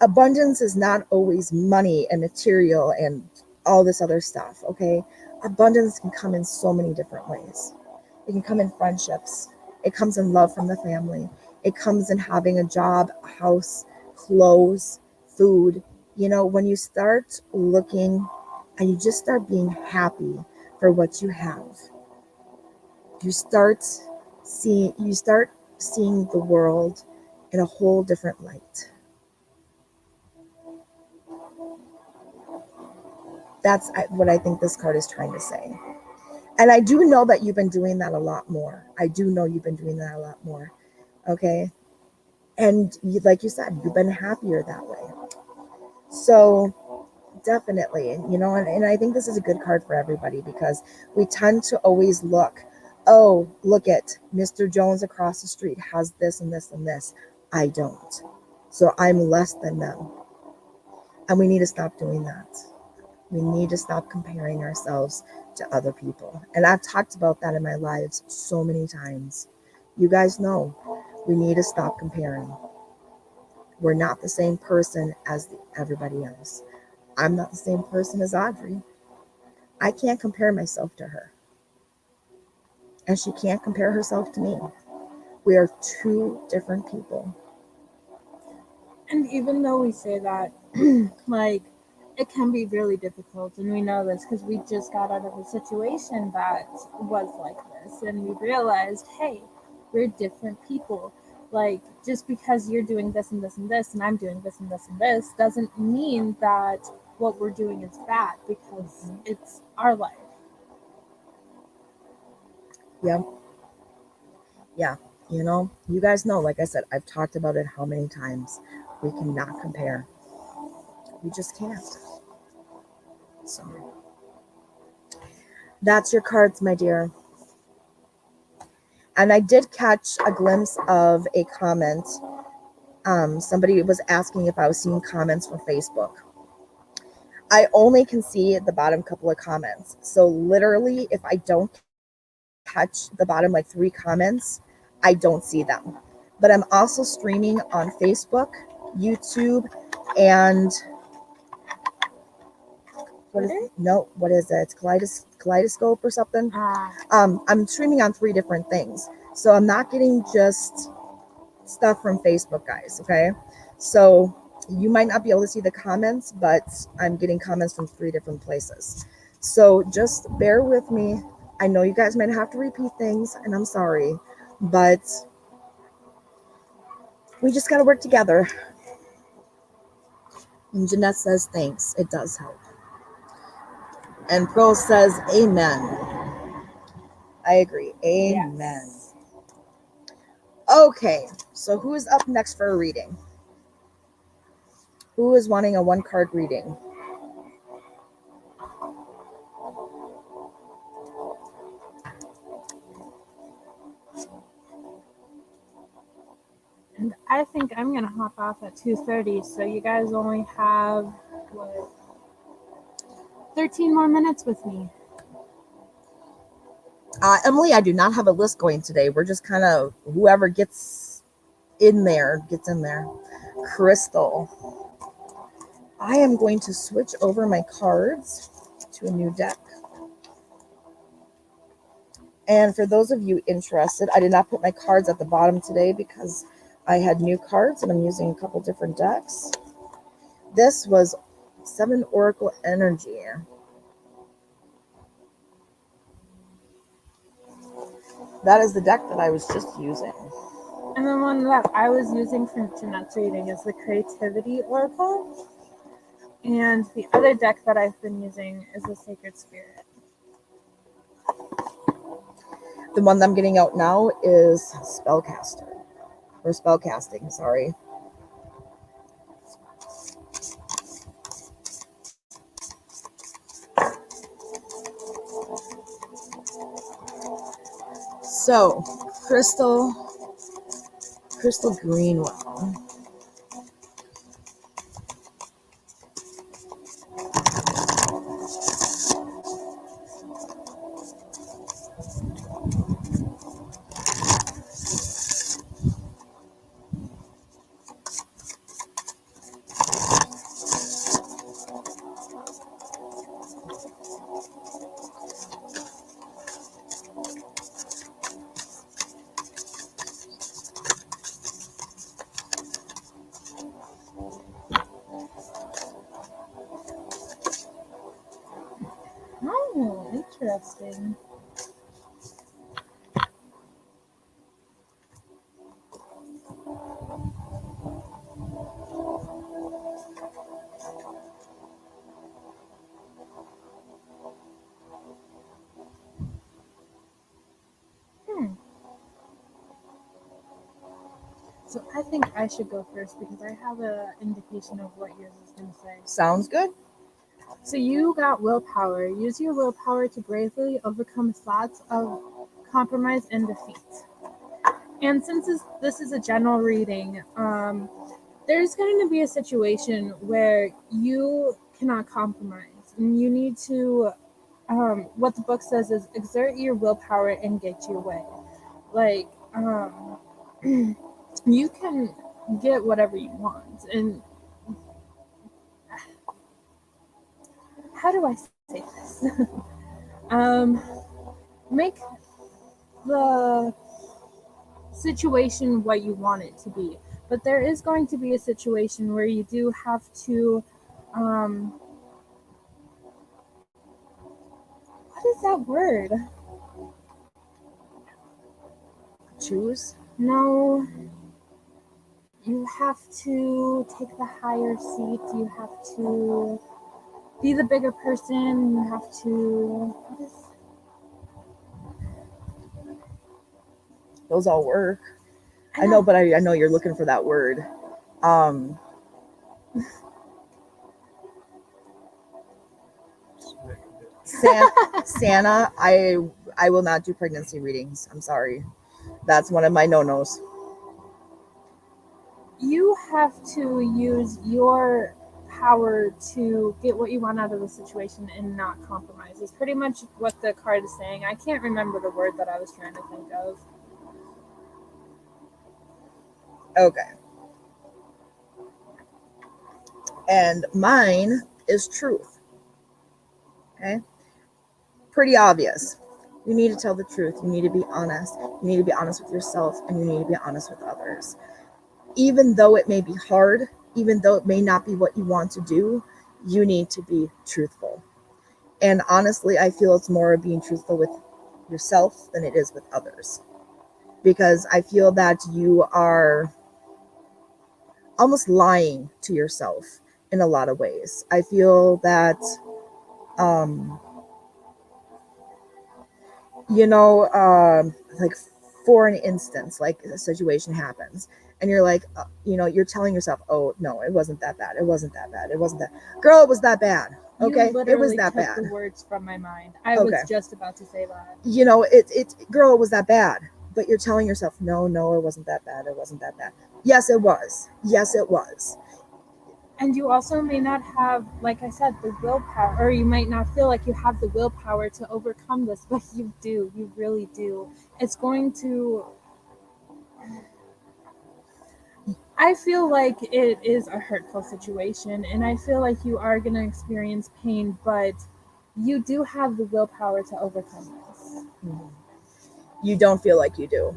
Abundance is not always money and material and all this other stuff. Okay. Abundance can come in so many different ways. It can come in friendships. It comes in love from the family. It comes in having a job, a house, clothes, food. You know, when you start looking and you just start being happy for what you have, you start seeing the world in a whole different light. That's what I think this card is trying to say. And I do know that you've been doing that a lot more. I do know you've been doing that a lot more. Okay. And like you said, you've been happier that way. So definitely, and I think this is a good card for everybody because we tend to always look, oh, look at Mr. Jones across the street has this and this and this. I don't. So I'm less than them. And we need to stop doing that. We need to stop comparing ourselves to other people. And I've talked about that in my lives so many times. You guys know we need to stop comparing. We're not the same person as everybody else. I'm not the same person as Audrey. I can't compare myself to her. And she can't compare herself to me. We are two different people. And even though we say that, like, it can be really difficult, and we know this because we just got out of a situation that was like this, and we realized, hey, we're different people. Like, just because you're doing this and this and this, and I'm doing this and this and this, doesn't mean that what we're doing is bad because it's our life. Yeah. Yeah. You guys know, like I said, I've talked about it how many times. We cannot compare. We just can't. So that's your cards, my dear. And I did catch a glimpse of a comment. Somebody was asking if I was seeing comments from Facebook. I only can see the bottom couple of comments. So literally, if I don't catch the bottom like 3 comments, I don't see them. But I'm also streaming on Facebook, YouTube, and what is it? It's Kaleidoscope or something. I'm streaming on 3 different things, so I'm not getting just stuff from Facebook, guys. Okay, so you might not be able to see the comments, but I'm getting comments from 3 different places. So just bear with me. I know you guys might have to repeat things, and I'm sorry, but we just got to work together. And Jeanette says thanks. It does help. And Pearl says amen. I agree. Amen. Yes. Okay, so who is up next for a reading? Who is wanting a 1-card reading? And I think I'm gonna hop off at 2:30, so you guys only have what 13 more minutes with me. Emily, I do not have a list going today. We're just kind of whoever gets in there gets in there. Crystal, I am going to switch over my cards to a new deck. And for those of you interested, I did not put my cards at the bottom today because I had new cards and I'm using a couple different decks. This was 7 Oracle Energy. That is the deck that I was just using. And the one that I was using for tonight's reading is the Creativity Oracle. And the other deck that I've been using is the Sacred Spirit. The one that I'm getting out now is Spellcaster. Or Spellcasting, sorry. So, Crystal Greenwell. Oh, interesting. So I think I should go first because I have an indication of what yours is going to say. Sounds good. So you got willpower. Use your willpower to bravely overcome thoughts of compromise and defeat. And since this is a general reading, there's going to be a situation where you cannot compromise. And you need to, what the book says is exert your willpower and get your way. Like, you can get whatever you want. And how do I say this? Make the situation what you want it to be. But there is going to be a situation where you do have to, what is that word? Choose? No. You have to take the higher seat. You have to be the bigger person. You have to. What is? Those all work. I know, but I know you're looking for that word. Santa, I will not do pregnancy readings. I'm sorry. That's one of my no-nos. You have to use your power to get what you want out of the situation and not compromise. It's pretty much what the card is saying. I can't remember the word that I was trying to think of. Okay. And mine is truth. Okay? Pretty obvious. You need to tell the truth. You need to be honest. You need to be honest with yourself, and you need to be honest with others. Even though it may be hard, even though it may not be what you want to do, you need to be truthful. And honestly, I feel it's more being truthful with yourself than it is with others. Because I feel that you are almost lying to yourself in a lot of ways. I feel that, like for an instance, like a situation happens and you're like, you're telling yourself, oh, no, it wasn't that bad. It wasn't that bad. It wasn't that. Girl, it was that bad. Okay, it was that bad. The words from my mind. I was just about to say that. Girl, it was that bad. but you're telling yourself, no, it wasn't that bad. It wasn't that bad. Yes, it was. Yes, it was. And you also may not have, like I said, the willpower, or you might not feel like you have the willpower to overcome this, but you do. You really do. It's going to. I feel like it is a hurtful situation, and I feel like you are going to experience pain, but you do have the willpower to overcome this. You don't feel like you do.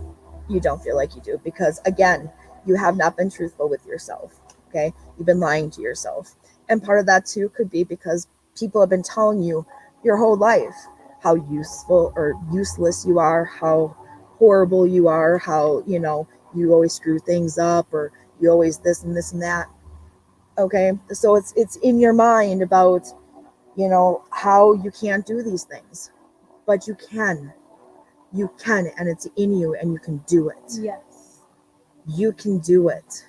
You don't feel like you do because, again, you have not been truthful with yourself. Okay? You've been lying to yourself. And part of that, too, could be because people have been telling you your whole life how useful or useless you are, how horrible you are, how, you always screw things up, or you always this and this and that. Okay? So it's in your mind about, how you can't do these things. But you can. You can, and it's in you, and you can do it. Yes. You can do it.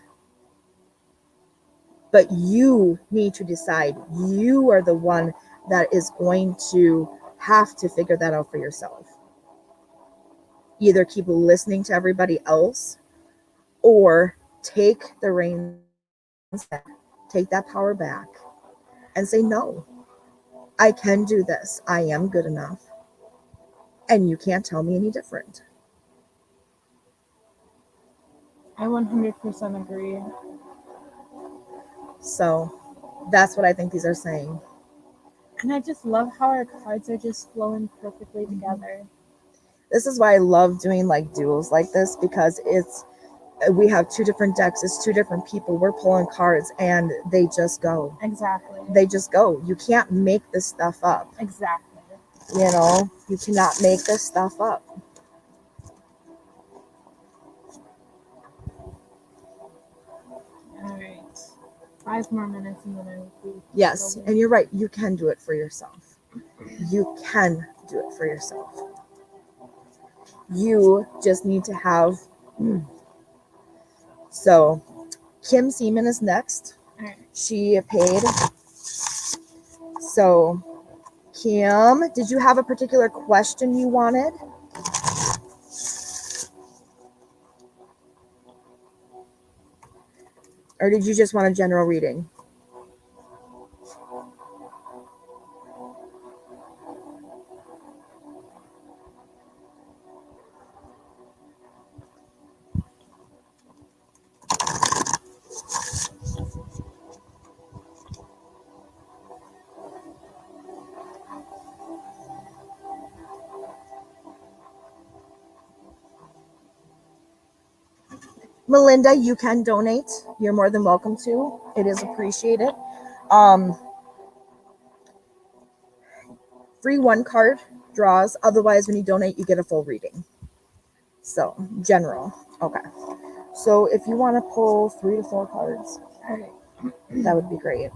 But you need to decide. You are the one that is going to have to figure that out for yourself. Either keep listening to everybody else or take the reins back, take that power back, and say, no, I can do this. I am good enough. And you can't tell me any different. I 100% agree. So that's what I think these are saying. And I just love how our cards are just flowing perfectly together. This is why I love doing like duels like this, because we have two different decks. It's two different people. We're pulling cards and they just go. Exactly. They just go. You can't make this stuff up. Exactly. You cannot make this stuff up. All right. 5 more minutes and then I will be. Yes, and you're right. You can do it for yourself. You can do it for yourself. You just need to have. So, Kim Seaman is next. All right. She paid. So, Kim, did you have a particular question you wanted? Or did you just want a general reading? Melinda, you can donate. You're more than welcome to. It is appreciated. Free one card draws. Otherwise, when you donate, you get a full reading. So, general. Okay. So, if you want to pull 3 to 4 cards, that would be great.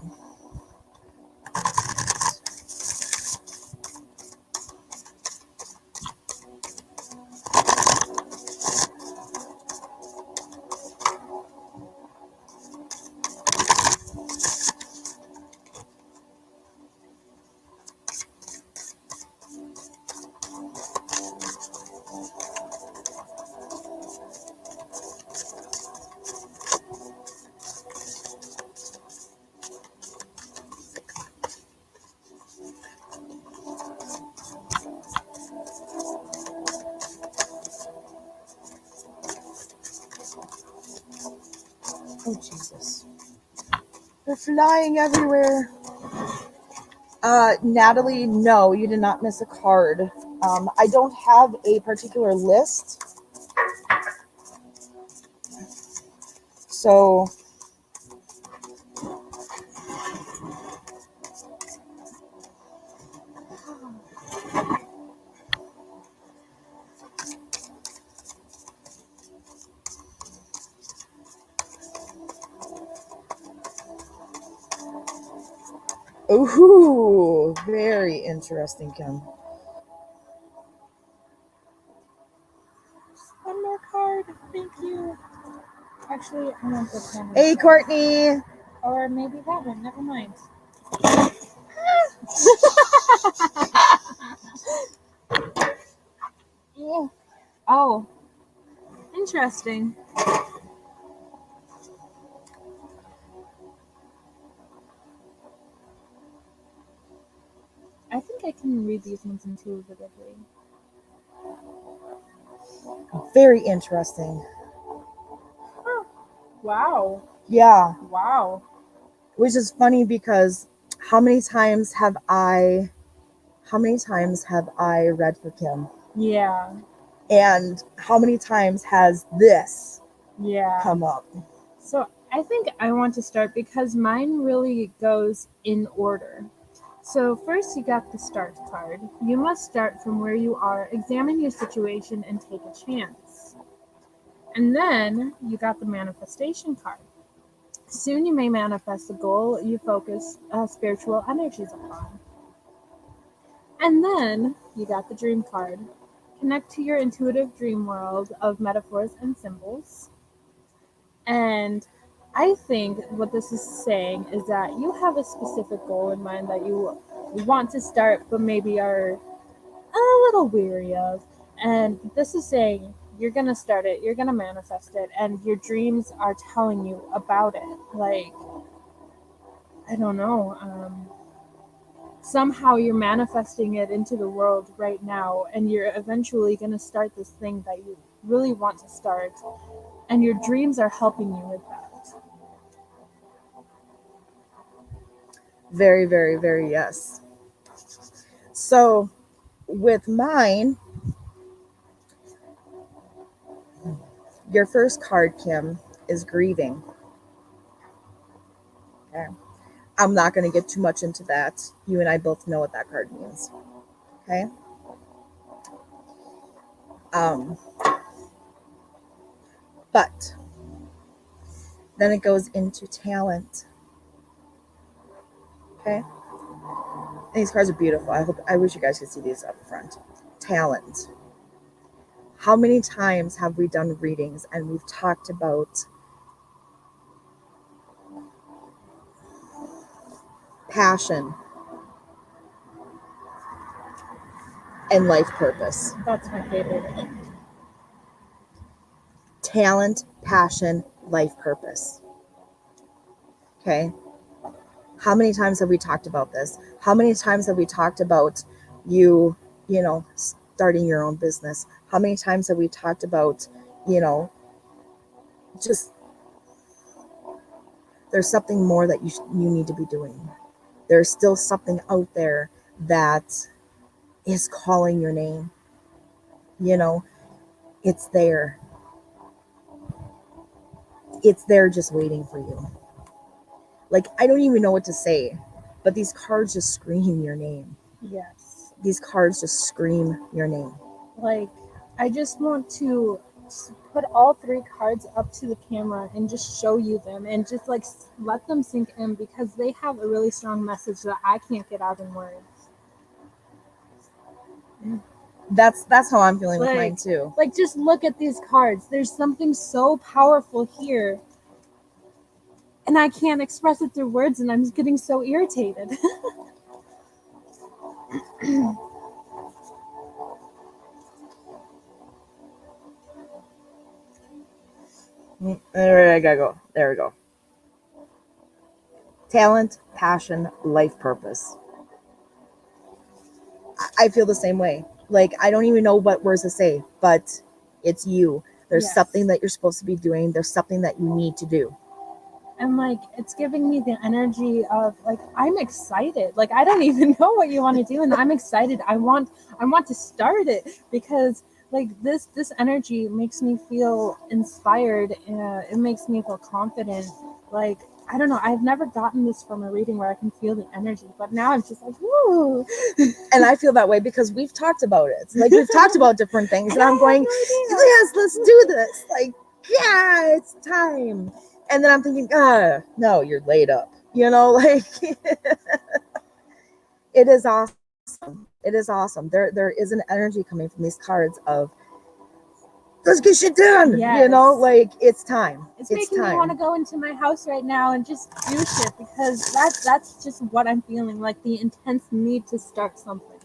Oh, Jesus. They're flying everywhere. Natalie, no, you did not miss a card. I don't have a particular list. So, ooh, very interesting, Kim. One more card. Thank you. Actually, I want this one. Hey, Courtney. Or maybe that one. Never mind. Oh, Interesting. I think I can read these ones intuitively. Very interesting. Huh. Wow. Yeah. Wow. Which is funny because how many times have I read for Kim? Yeah. And how many times has this Yeah. come up? So I think I want to start because mine really goes in order. So first you got the start card. You must start from where you are, examine your situation, and take a chance. And then you got the manifestation card. Soon you may manifest a goal you focus spiritual energies upon. And then you got the dream card. Connect to your intuitive dream world of metaphors and symbols. And I think what this is saying is that you have a specific goal in mind that you want to start, but maybe are a little weary of. And this is saying you're going to start it, you're going to manifest it, and your dreams are telling you about it. Like, I don't know. Somehow you're manifesting it into the world right now, and you're eventually going to start this thing that you really want to start, and your dreams are helping you with that. Very, very, very yes. So with mine, your first card, Kim, is grieving. Okay. I'm not going to get too much into that. You and I both know what that card means. Okay. But then it goes into talent. Okay. And these cards are beautiful. I wish you guys could see these up front. Talent. How many times have we done readings and we've talked about passion and life purpose? That's my favorite. Talent, passion, life purpose. Okay. How many times have we talked about this? How many times have we talked about you know, starting your own business? How many times have we talked about, you know, just there's something more that you need to be doing. There's still something out there that is calling your name. You know, it's there. It's there just waiting for you. Like, I don't even know what to say, but these cards just scream your name. Yes. These cards just scream your name. Like, I just want to put all three cards up to the camera and just show you them and just like let them sink in because they have a really strong message that I can't get out in words. That's how I'm feeling with Like- mine too. Like, just look at these cards. There's something so powerful here. And I can't express it through words, and I'm just getting so irritated. There I gotta go. There we go. Talent, passion, life purpose. I feel the same way. Like, I don't even know what words to say, but it's you. There's Yes. something that you're supposed to be doing. There's something that you need to do. And like, it's giving me the energy of like, I'm excited. Like, I don't even know what you want to do, and I'm excited. I want to start it because like this energy makes me feel inspired. It makes me feel confident. Like, I don't know. I've never gotten this from a reading where I can feel the energy, but now I'm just like, woo. And I feel that way because we've talked about it. Like, we've talked about different things, and I'm going, yes, let's do this. Like, yeah, it's time. And then I'm thinking, no, you're laid up. You know, like, it is awesome. It is awesome. There is an energy coming from these cards of, let's get shit done. Yes. You know, like, it's time. It's making me want to go into my house right now and just do shit because that's just what I'm feeling, like the intense need to start something.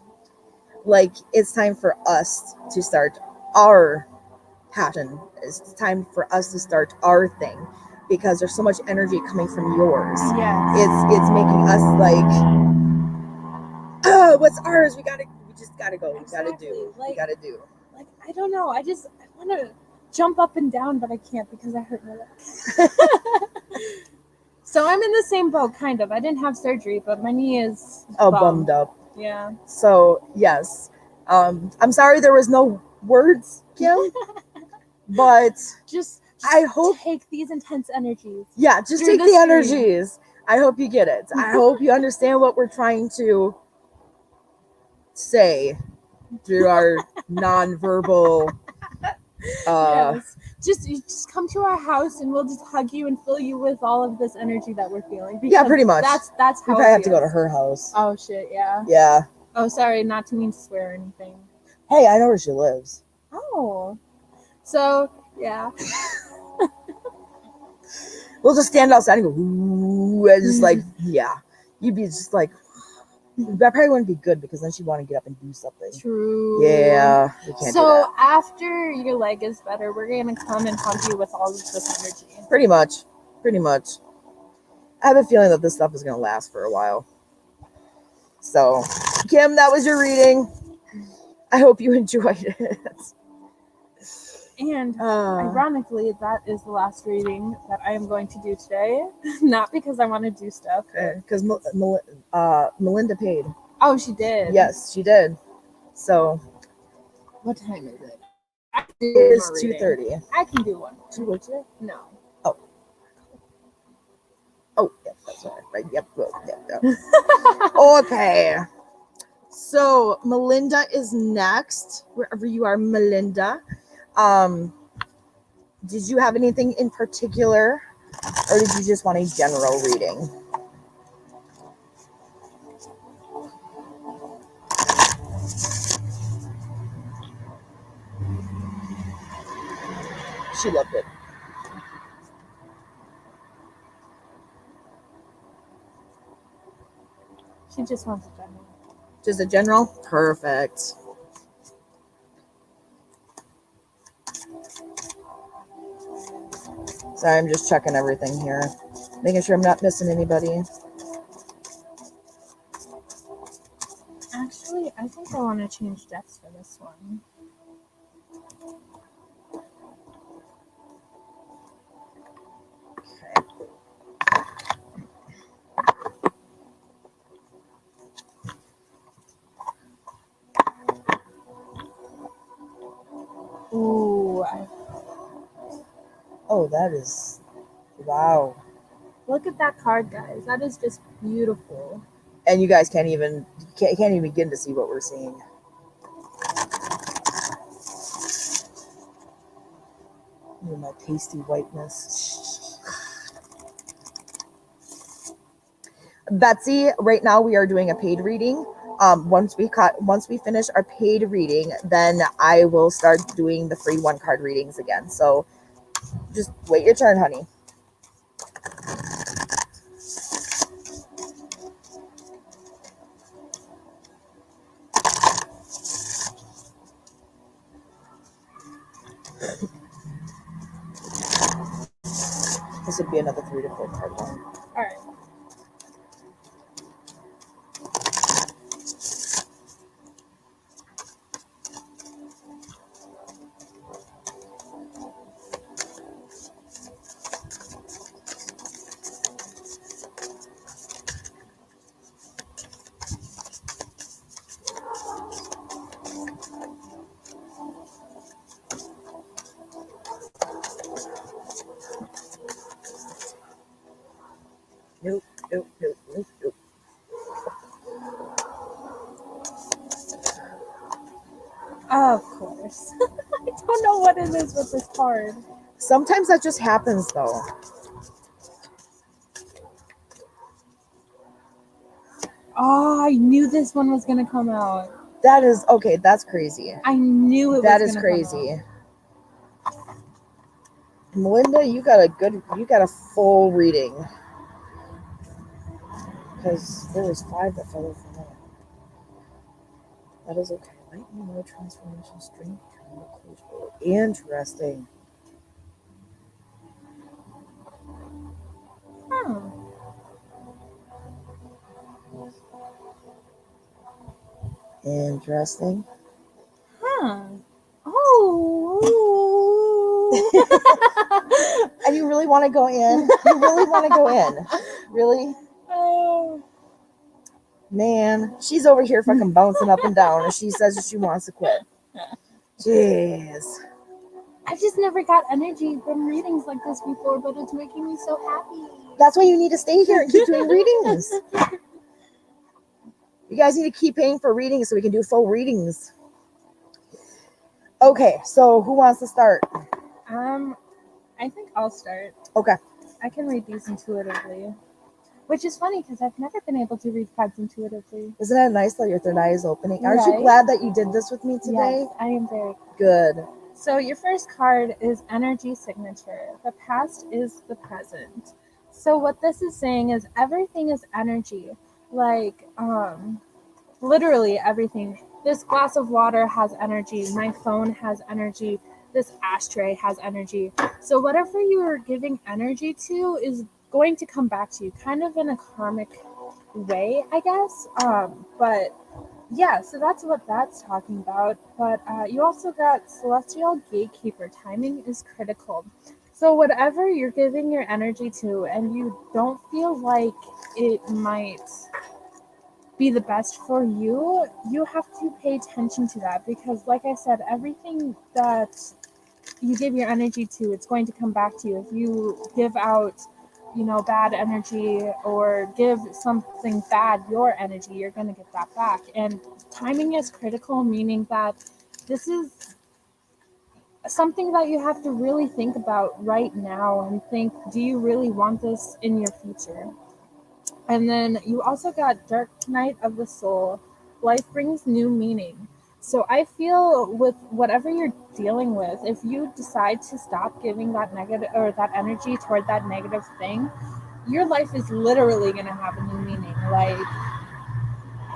Like, it's time for us to start our passion it's time for us to start our thing because there's so much energy coming from yours. Yes. It's making us like, oh, what's ours? We just gotta go. Exactly. We gotta do. Like, I don't know. I want to jump up and down, but I can't because I hurt my leg. So I'm in the same boat, kind of. I didn't have surgery, but my knee is Bummed up. Yeah. So yes, I'm sorry there was no words, Kim, but Just I hope take these intense energies. just through take the the screen. energies. I hope you get it. I hope you understand what we're trying to say through our nonverbal. Yes. Just come to our house and we'll just hug you and fill you with all of this energy that we're feeling. Yeah, pretty much. That's We how probably it have to go to feels. her house. Oh shit, yeah. Yeah. Oh, sorry, not to mean to swear or anything. Hey, I know where she lives. Oh. So, yeah. We'll just stand outside and go, ooh, and just like, yeah. You'd be just like, that probably wouldn't be good because then she'd want to get up and do something. True. Yeah, we can't do So that. after your leg is better, we're gonna come and hug you with all of this energy. Pretty much. I have a feeling that this stuff is going to last for a while. So, Kim, that was your reading. I hope you enjoyed it. And ironically, that is the last reading that I am going to do today. Not because I want to do stuff. Because Melinda paid. Oh, she did. Yes, she did. So What time is it? it is 2:30. I can do one more. Did you work today? No. Oh, yeah, that's right. Yep. Okay. So Melinda is next. Wherever you are, Melinda. Did you have anything in particular, or did you just want a general reading? She loved it. She just wants a general. Just a general? Perfect. Sorry, I'm just checking everything here. Making sure I'm not missing anybody. Actually, I think I want to change decks for this one. Okay. Ooh, Oh, that is... Wow. look at that card, guys. That is just beautiful. And you guys can't even begin to see what we're seeing. Look at my pasty whiteness. Betsy, right now we are doing a paid reading. Once we finish our paid reading, then I will start doing the free 1-card readings again. So just wait your turn, honey. This would be another 3 to 4 card one. All right. Nope. Of course. I don't know what it is with this card. Sometimes that just happens, though. Oh, I knew this one was gonna come out. That is okay. That's crazy. I knew it That was is gonna crazy. Melinda, you got a full reading. Because there was 5 that fell off the line. That is okay. Lightning, no transformation, strength, closure. Interesting. Interesting. Huh. Oh. And you really want to go in? You really want to go in? Really? Oh. Man, she's over here fucking bouncing up and down and she says she wants to quit. Jeez. I've just never got energy from readings like this before, but it's making me so happy. That's why you need to stay here and keep doing readings. You guys need to keep paying for readings so we can do full readings. Okay, so who wants to start? I think I'll start. Okay. I can read these intuitively. Which is funny because I've never been able to read cards intuitively. Isn't that nice that your third eye is opening? Aren't you Right. glad that you did this with me today? Yes, I am very Good. So your first card is energy signature. The past is the present. So what this is saying is everything is energy. Like literally everything. This glass of water has energy. My phone has energy. This ashtray has energy. So whatever you are giving energy to is going to come back to you, kind of in a karmic way, I guess. But yeah, so that's what that's talking about. But you also got celestial gatekeeper. Timing is critical. So whatever you're giving your energy to, and you don't feel like it might be the best for you, you have to pay attention to that because, like I said, everything that you give your energy to, it's going to come back to you. If you give out, bad energy or give something bad your energy, you're going to get that back. And timing is critical, meaning that this is something that you have to really think about right now and think, do you really want this in your future? And then you also got Dark Night of the Soul. Life brings new meaning. So I feel with whatever you're dealing with, if you decide to stop giving that negative or that energy toward that negative thing, your life is literally going to have a new meaning.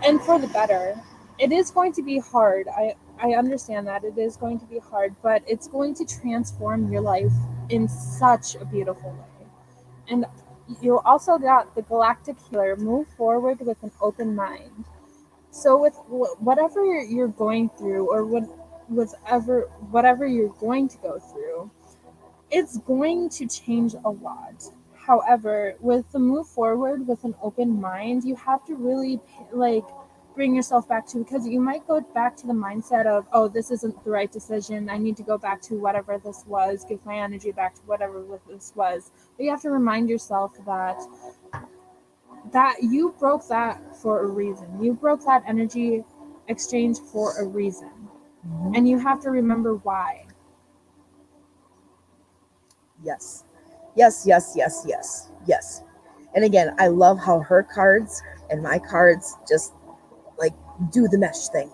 And for the better. It is going to be hard. I understand that it is going to be hard, but it's going to transform your life in such a beautiful way. And you also got the Galactic Healer. Move forward with an open mind. So with whatever you're going through, or whatever you're going to go through, it's going to change a lot. However, with the move forward with an open mind, you have to really bring yourself back to, because you might go back to the mindset of, oh, this isn't the right decision. I need to go back to whatever this was, give my energy back to whatever this was. But you have to remind yourself that you broke that for a reason. You broke that energy exchange for a reason. Mm-hmm. And you have to remember why. Yes. Yes, yes, yes, yes, yes. And again, I love how her cards and my cards just do the mesh thing.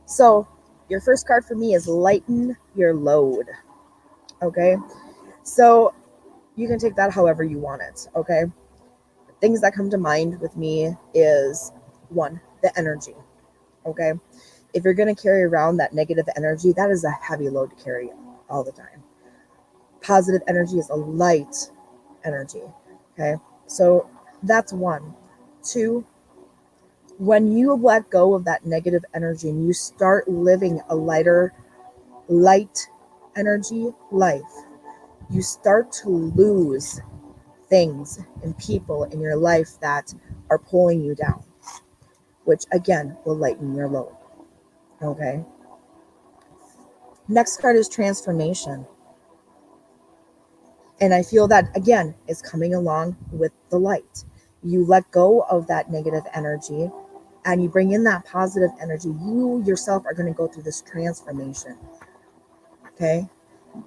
So your first card for me is lighten your load. Okay. So you can take that however you want it. Okay. Things that come to mind with me is one, the energy. Okay. If you're going to carry around that negative energy, that is a heavy load to carry all the time. Positive energy is a light energy. Okay. So that's one. Two, when you let go of that negative energy and you start living a lighter, light energy life, you start to lose things and people in your life that are pulling you down, which again will lighten your load. Okay. Next card is transformation. And I feel that again is coming along with the light. You let go of that negative energy and you bring in that positive energy. You yourself are going to go through this transformation. Okay.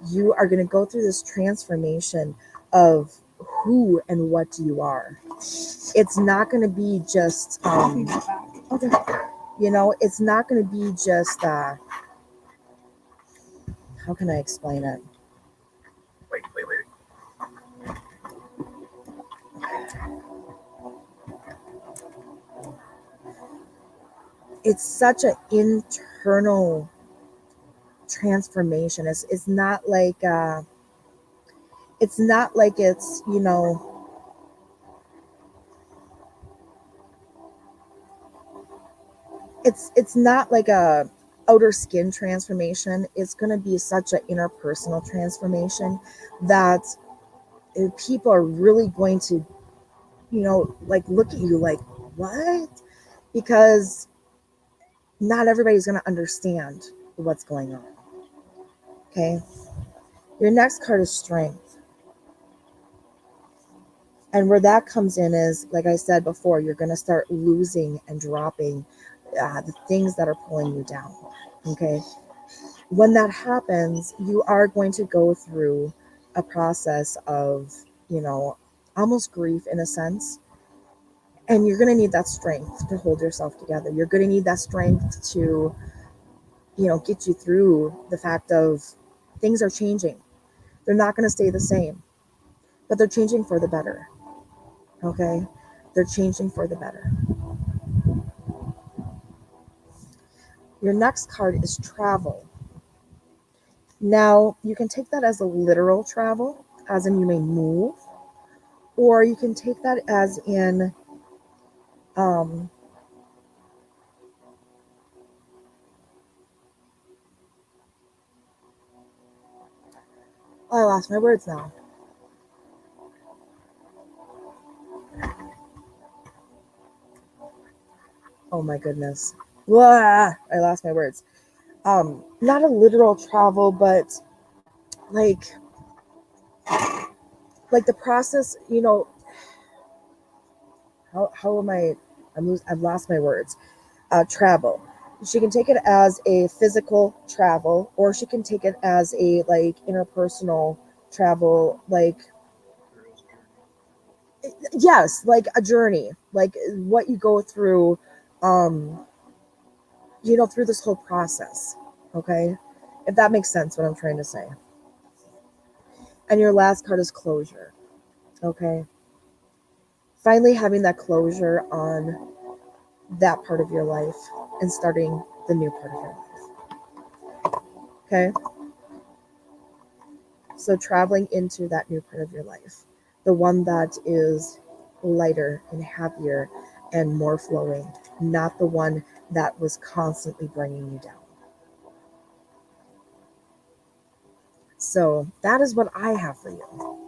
You are going to go through this transformation of who and what you are. It's not going to be just, it's not going to be just, how can I explain it? Wait. It's such an internal transformation. It's not like it's it's not like a outer skin transformation. It's going to be such an interpersonal transformation that people are really going to, like look at you like, what? Because not everybody's going to understand what's going on. Okay. Your next card is strength. And where that comes in is, like I said before, you're going to start losing and dropping the things that are pulling you down. Okay. When that happens, you are going to go through a process of, almost grief in a sense. And you're going to need that strength to hold yourself together. You're going to need that strength to, get you through the fact of things are changing. They're not going to stay the same, but they're changing for the better. Okay? They're changing for the better. Your next card is travel. Now, you can take that as a literal travel, as in you may move, or you can take that as in I lost my words now. Oh my goodness. Blah, I lost my words. Not a literal travel, but like the process, how am I've lost my words. Travel. She can take it as a physical travel, or she can take it as a like interpersonal travel, like yes, like a journey, like what you go through, through this whole process. Okay, if that makes sense, what I'm trying to say. And your last card is closure. Okay, finally having that closure on that part of your life and starting the new part of your life. Okay, so traveling into that new part of your life, the one that is lighter and happier and more flowing, not the one that was constantly bringing you down. So that is what I have for you.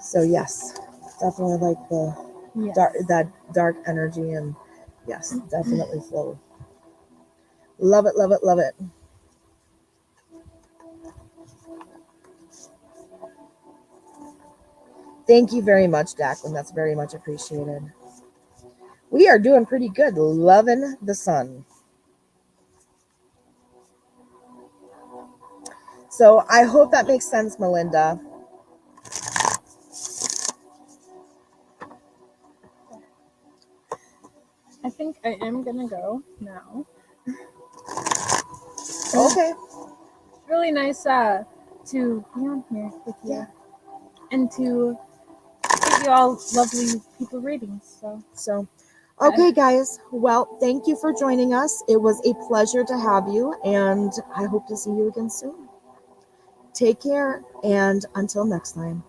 So yes, definitely like the that dark energy, and yes, definitely flow. Love it, love it, love it. Thank you very much, Jacqueline. That's very much appreciated. We are doing pretty good. Loving the sun. So I hope that makes sense, Melinda. I think I am gonna go now. Okay. It's really nice to be on here with you and to give you all lovely people readings. So okay, guys. Well, thank you for joining us. It was a pleasure to have you, and I hope to see you again soon. Take care, and until next time.